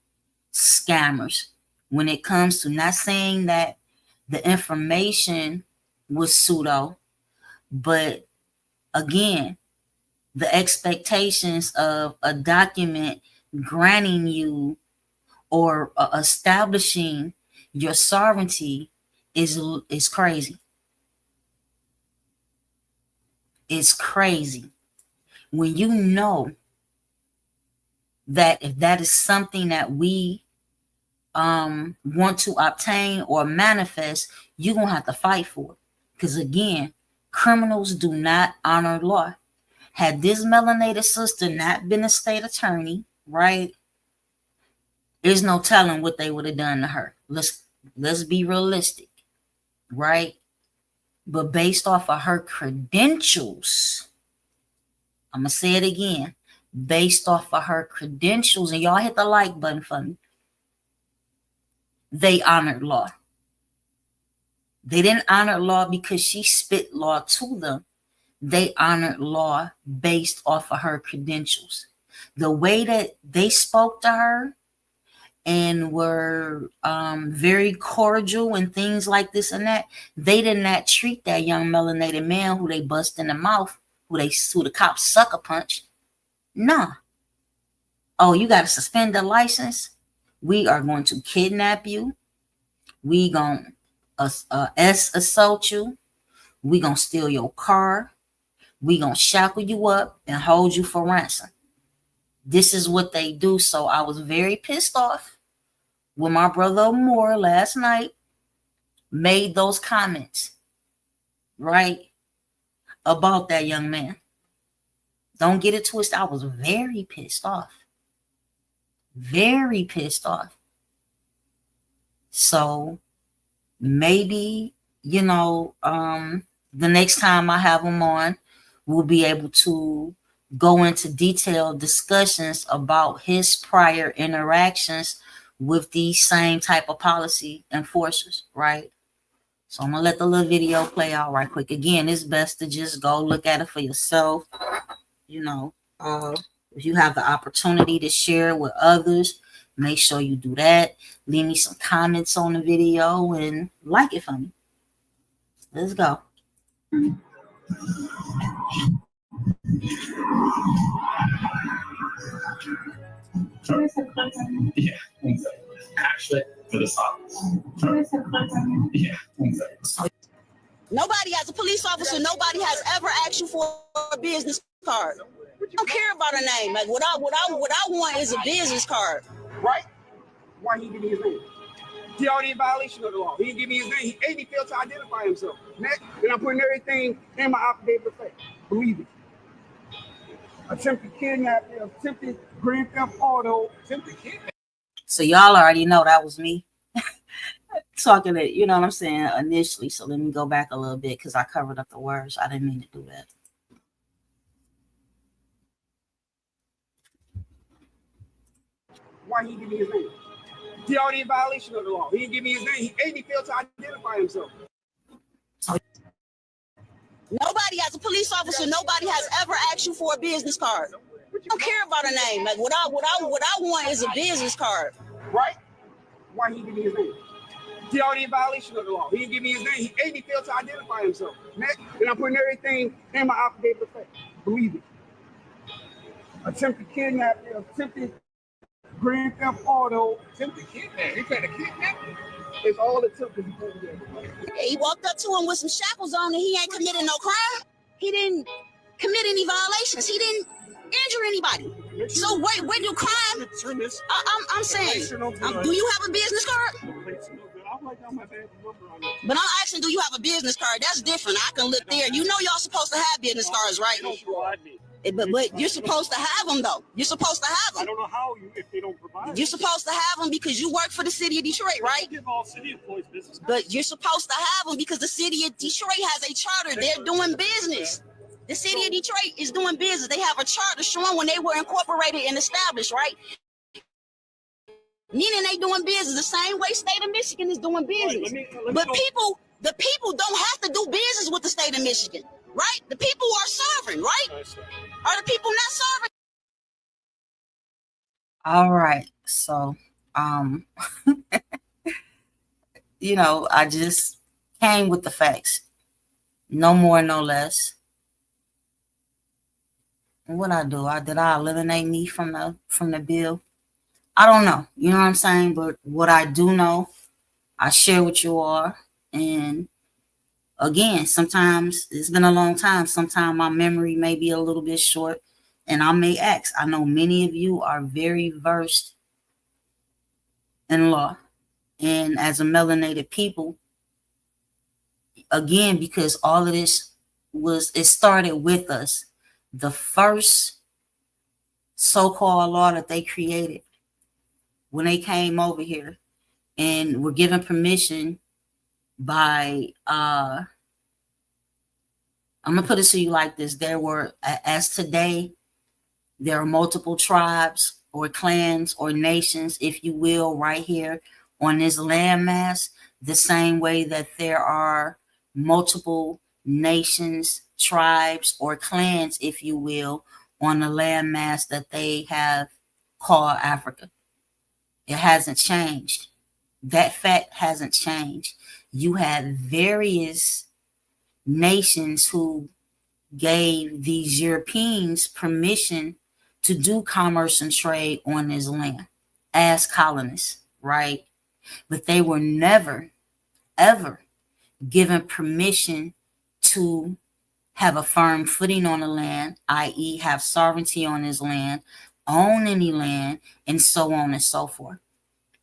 scammers when it comes to, not saying that the information was pseudo, but again, the expectations of a document granting you or establishing your sovereignty is crazy. It's crazy when you know that if that is something that we want to obtain or manifest, you're gonna have to fight for it. Because again, criminals do not honor law. Had this melanated sister not been a state attorney, right, there's no telling what they would have done to her. Let's be realistic, right? But based off of her credentials, I'm gonna say it again, based off of her credentials, and y'all hit the like button for me, they honored law. They didn't honor law because she spit law to them. They honored law based off of her credentials. The way that they spoke to her and were very cordial and things like this and that, they did not treat that young melanated man who they bust in the mouth, who the cops sucker punch. Nah. Oh, you got to suspend the license? We are going to kidnap you. We going to assault you. We going to steal your car. We going to shackle you up and hold you for ransom. This is what they do. So I was very pissed off when my brother Moore last night made those comments, right, about that young man. Don't get it twisted. I was very pissed off. Very pissed off. So maybe, the next time I have him on, we'll be able to go into detailed discussions about his prior interactions with these same type of policy enforcers, right? So I'm gonna let the little video play out right quick. Again, it's best to just go look at it for yourself. If you have the opportunity to share with others, make sure you do that. Leave me some comments on the video and like it for me. Let's go. Yeah, actually, for the songs. Yeah, nobody as a police officer, nobody has ever asked you for a business card. I don't care about a name. Like what I want is a business card. Right? Why he give me his name? He already in violation of the law. He didn't give me his name. He failed to identify himself. Next, then I'm putting everything in my affidavit of faith. Believe it. Attempted kidnapping, attempted grand theft auto, attempted kidnapping. So y'all already know that was me talking it, you know what I'm saying, initially. So let me go back a little bit because I covered up the words. I didn't mean to do that. Why he give me his name? He already in violation of the law. He didn't give me his name. He failed to identify himself. Nobody as a police officer, nobody has ever asked you for a business card. I don't care about a name. Like what I want is a business card. Right? Why he give me his name? He already in violation of the law. He didn't give me his name. He failed to identify himself. Next, then I'm putting everything in my affidavit of faith. Believe it. Attempted kidnapping, attempted grand theft auto, attempted kidnapping. He tried to kidnap me. It's all attempted. He walked up to him with some shackles on and he ain't committed no crime. He didn't commit any violations. He didn't injure anybody. So where do crime? I'm saying, do you have a business card? But I'm asking, do you have a business card? That's different. I can look there. You know y'all supposed to have business cards, right? But you're supposed to have them, though. You're supposed to have them. I don't know how if they don't provide. You're supposed to have them because you work for the city of Detroit, right? Give all city employees business cards. But you're supposed to have them because the city of Detroit has a charter. They're doing business. The city of Detroit is doing business. They have a charter showing when they were incorporated and established, right? Meaning they doing business the same way state of Michigan is doing business. But the people don't have to do business with the state of Michigan, right? The people are sovereign, right? Are the people not sovereign? All right. So, I just came with the facts. No more, no less. What I do? Did I eliminate me from the bill? I don't know. You know what I'm saying? But what I do know, I share with you all. And again, sometimes it's been a long time. Sometimes my memory may be a little bit short, and I may ask. I know many of you are very versed in law, and as a melanated people, again, because all of this it started with us. The first so-called law that they created when they came over here and were given permission by I'm gonna put it to you like this. There were, as today, there are multiple tribes or clans or nations, if you will, right here on this landmass, the same way that there are multiple nations, tribes, or clans, if you will, on the landmass that they have called Africa. It hasn't changed. That fact hasn't changed. You had various nations who gave these Europeans permission to do commerce and trade on this land as colonists, right? But they were never, ever given permission to have a firm footing on the land, i.e., have sovereignty on this land, own any land, and so on and so forth.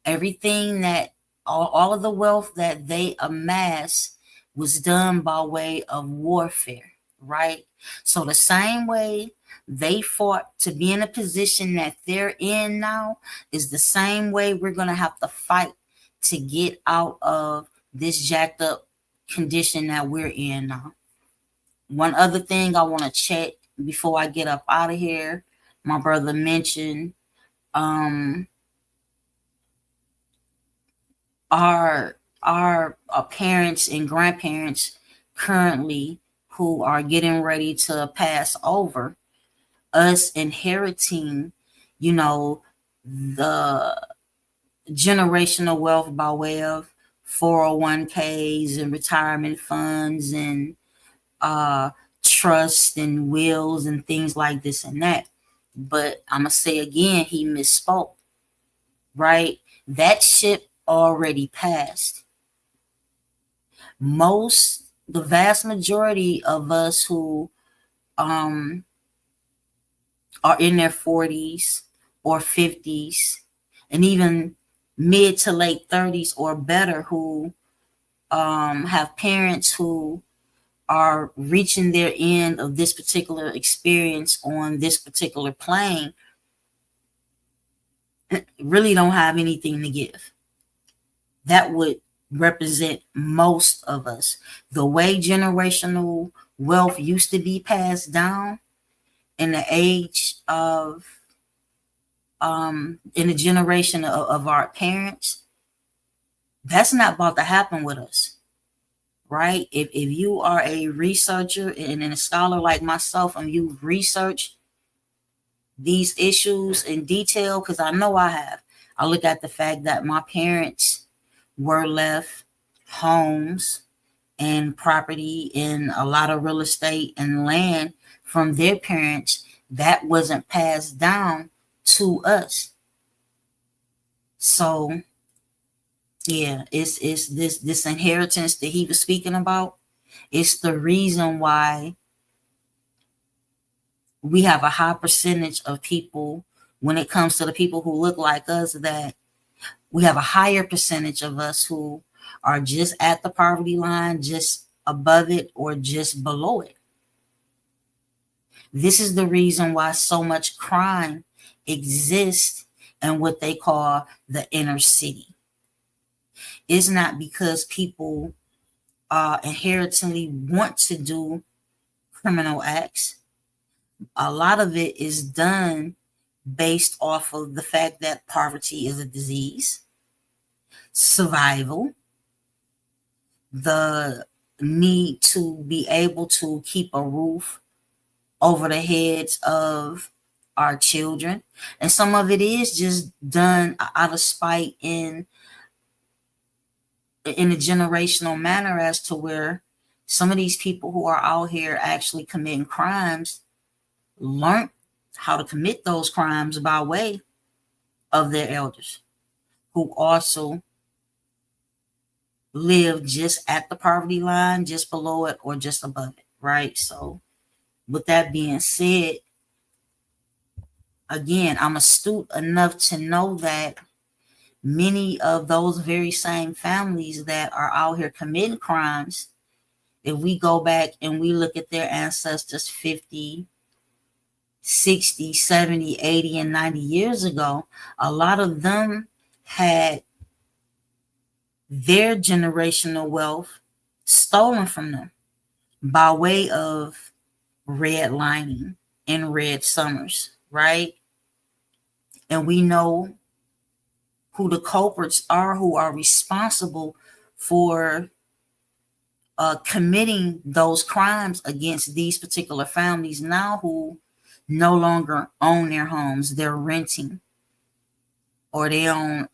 Everything that all of the wealth that they amassed was done by way of warfare, right? So the same way they fought to be in a position that they're in now is the same way we're going to have to fight to get out of this jacked up condition that we're in now. One other thing I want to check before I get up out of here, my brother mentioned our parents and grandparents currently who are getting ready to pass over, us inheriting, the generational wealth by way of 401ks and retirement funds and trust and wills and things like this and that. But I'm going to say again, he misspoke, right? That ship already passed. The vast majority of us who are in their 40s or 50s and even mid to late 30s or better, who have parents who are reaching their end of this particular experience on this particular plane, really don't have anything to give. That would represent most of us. The way generational wealth used to be passed down in the age of in the generation of our parents, that's not about to happen with us, right? If you are a researcher and a scholar like myself, and you research these issues in detail, because I know I have, I look at the fact that my parents were left homes and property and a lot of real estate and land from their parents that wasn't passed down to us. So yeah, it's this inheritance that he was speaking about. It's the reason why we have a high percentage of people, when it comes to the people who look like us, that we have a higher percentage of us who are just at the poverty line, just above it, or just below it. This is the reason why so much crime exists in what they call the inner city. It's not because people inherently want to do criminal acts. A lot of it is done based off of the fact that poverty is a disease, survival, the need to be able to keep a roof over the heads of our children. And some of it is just done out of spite in a generational manner, as to where some of these people who are out here actually committing crimes learned how to commit those crimes by way of their elders, who also live just at the poverty line, just below it, or just above it, right? So with that being said, again, I'm astute enough to know that many of those very same families that are out here committing crimes, if we go back and we look at their ancestors 50, 60, 70, 80, and 90 years ago, a lot of them had their generational wealth stolen from them by way of redlining and red summers, right? And we know who the culprits are, who are responsible for committing those crimes against these particular families now, who no longer own their homes. They're renting, or they own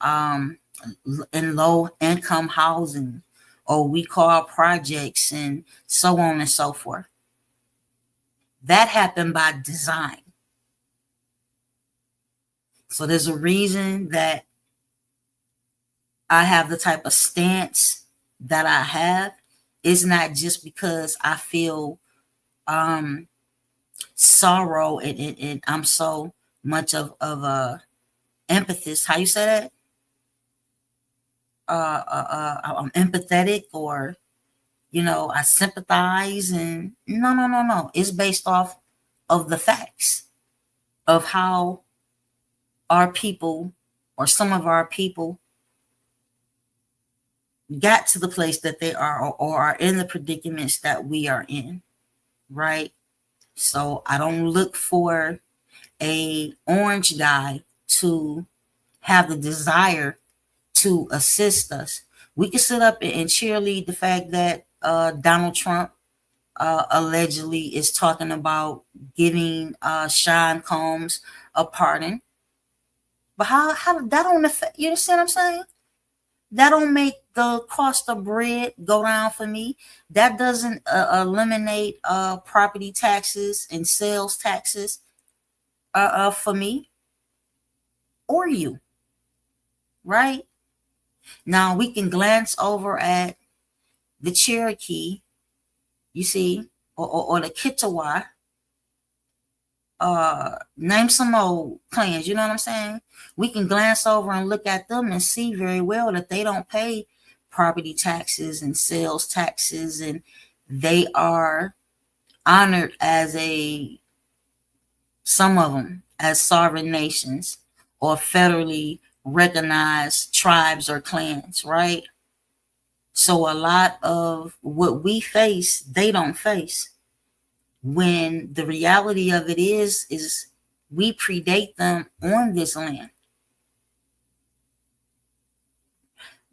in low income housing, or we call projects, and so on and so forth. That happened by design. So there's a reason that I have the type of stance that I have. It's not just because I feel sorrow and I'm so much of a empathist. How you say that? I'm empathetic, or I sympathize, and no. It's based off of the facts of how our people, or some of our people, got to the place that they are, or are in the predicaments that we are in, right? So I don't look for a orange guy to have the desire to assist us. We can sit up and cheerlead the fact that Donald Trump allegedly is talking about giving Sean Combs a pardon. But how that don't affect, you understand what I'm saying? That don't make the cost of bread go down for me. That doesn't eliminate property taxes and sales taxes for me or you, right? Now we can glance over at the Cherokee, you see, or the Kitawa. Name some old clans, you know what I'm saying? We can glance over and look at them and see very well that they don't pay property taxes and sales taxes, and they are honored as some of them as sovereign nations or federally recognized tribes or clans, right? So a lot of what we face, they don't face. When the reality of it is we predate them on this land.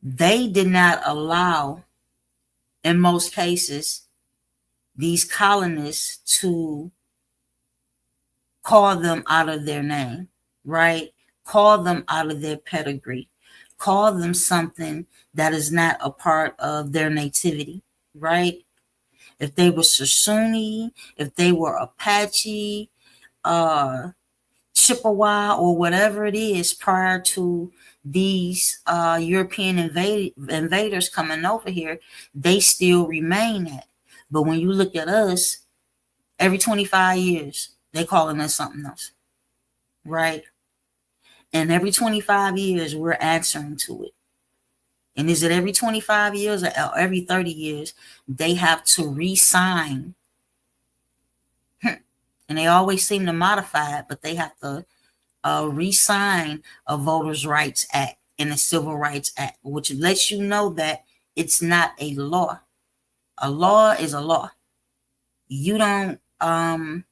They did not allow, in most cases, these colonists to call them out of their name, right? Call them out of their pedigree. Call them something that is not a part of their nativity, right? If they were Shoshone, if they were Apache, Chippewa, or whatever it is prior to these European invaders coming over here, they still remain that. But when you look at us, every 25 years, they calling us something else, right? And every 25 years, we're answering to it. And is it every 25 years or every 30 years, they have to re-sign? And they always seem to modify it, but they have to re-sign a Voters' Rights Act and a Civil Rights Act, which lets you know that it's not a law. A law is a law. You don't You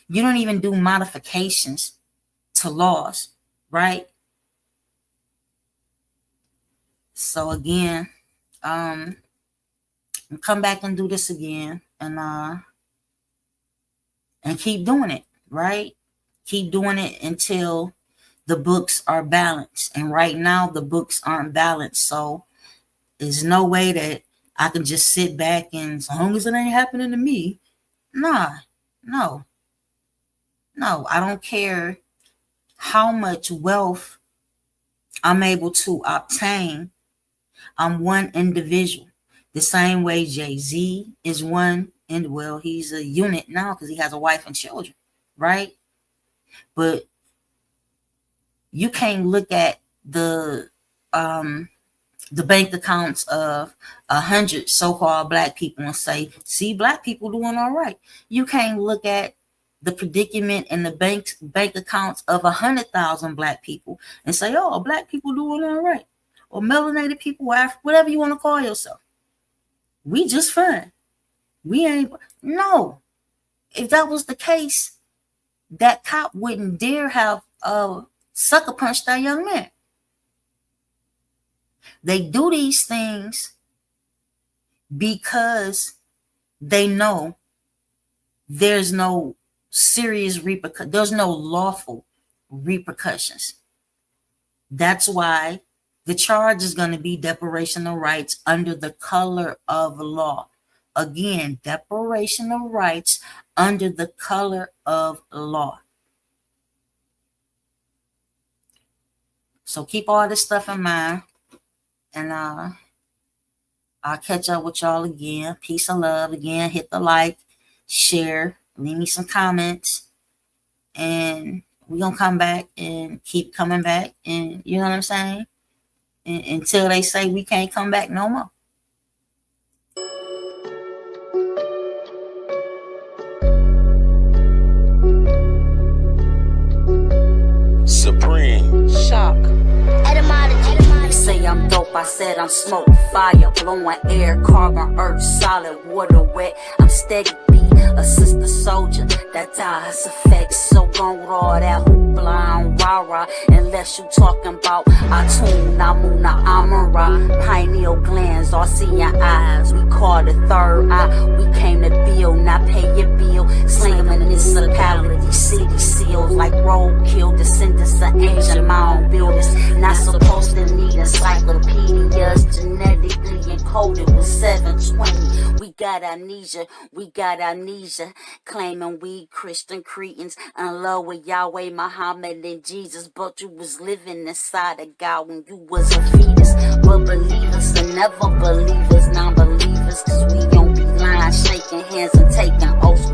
don't even do modifications to laws, right? So again, come back and do this again, and keep doing it, right? Keep doing it until the books are balanced. And right now the books aren't balanced. So there's no way that I can just sit back and, as long as it ain't happening to me, no. I don't care how much wealth I'm able to obtain. I'm one individual. The same way Jay-Z is one, and well, he's a unit now because he has a wife and children, right? But you can't look at the bank accounts of 100 so-called black people and say, see, black people doing all right. You can't look at the predicament in the bank accounts of 100,000 black people and say, oh, black people doing all right. Or melanated people, whatever you want to call yourself. We just fine. We ain't. No. If that was the case, that cop wouldn't dare have sucker punched that young man. They do these things because they know there's no serious repercussions. There's no lawful repercussions. That's why the charge is going to be deprivation of rights under the color of law. Again, deprivation of rights under the color of law. So keep all this stuff in mind, and I'll catch up with y'all again. Peace and love. Again, hit the like, share, leave me some comments, and we're going to come back and keep coming back, and you know what I'm saying? Until they say we can't come back no more. Supreme. Shock. They say I'm dope, I said I'm smoke, fire, blowing air, carbon, earth, solid, water, wet. I'm steady beat, a sister soldier that dies effects. So gone with all that hoopla and rah-rah, unless you talking about Atun, Namuna, Amara, pineal glands, all see your eyes. We call the third eye, we came to build, not pay your bill. Slang municipality, city seals like roadkill, descendants of ancient mound builders. Not supposed to need encyclopedias, genetically encoded with 720. We got amnesia, claiming we Christian cretins in love with Yahweh, Muhammad, and Jesus, but you was living inside of God when you was a fetus. But believers and never believers, non-believers, cause we don't be lying, shaking hands and taking oaths.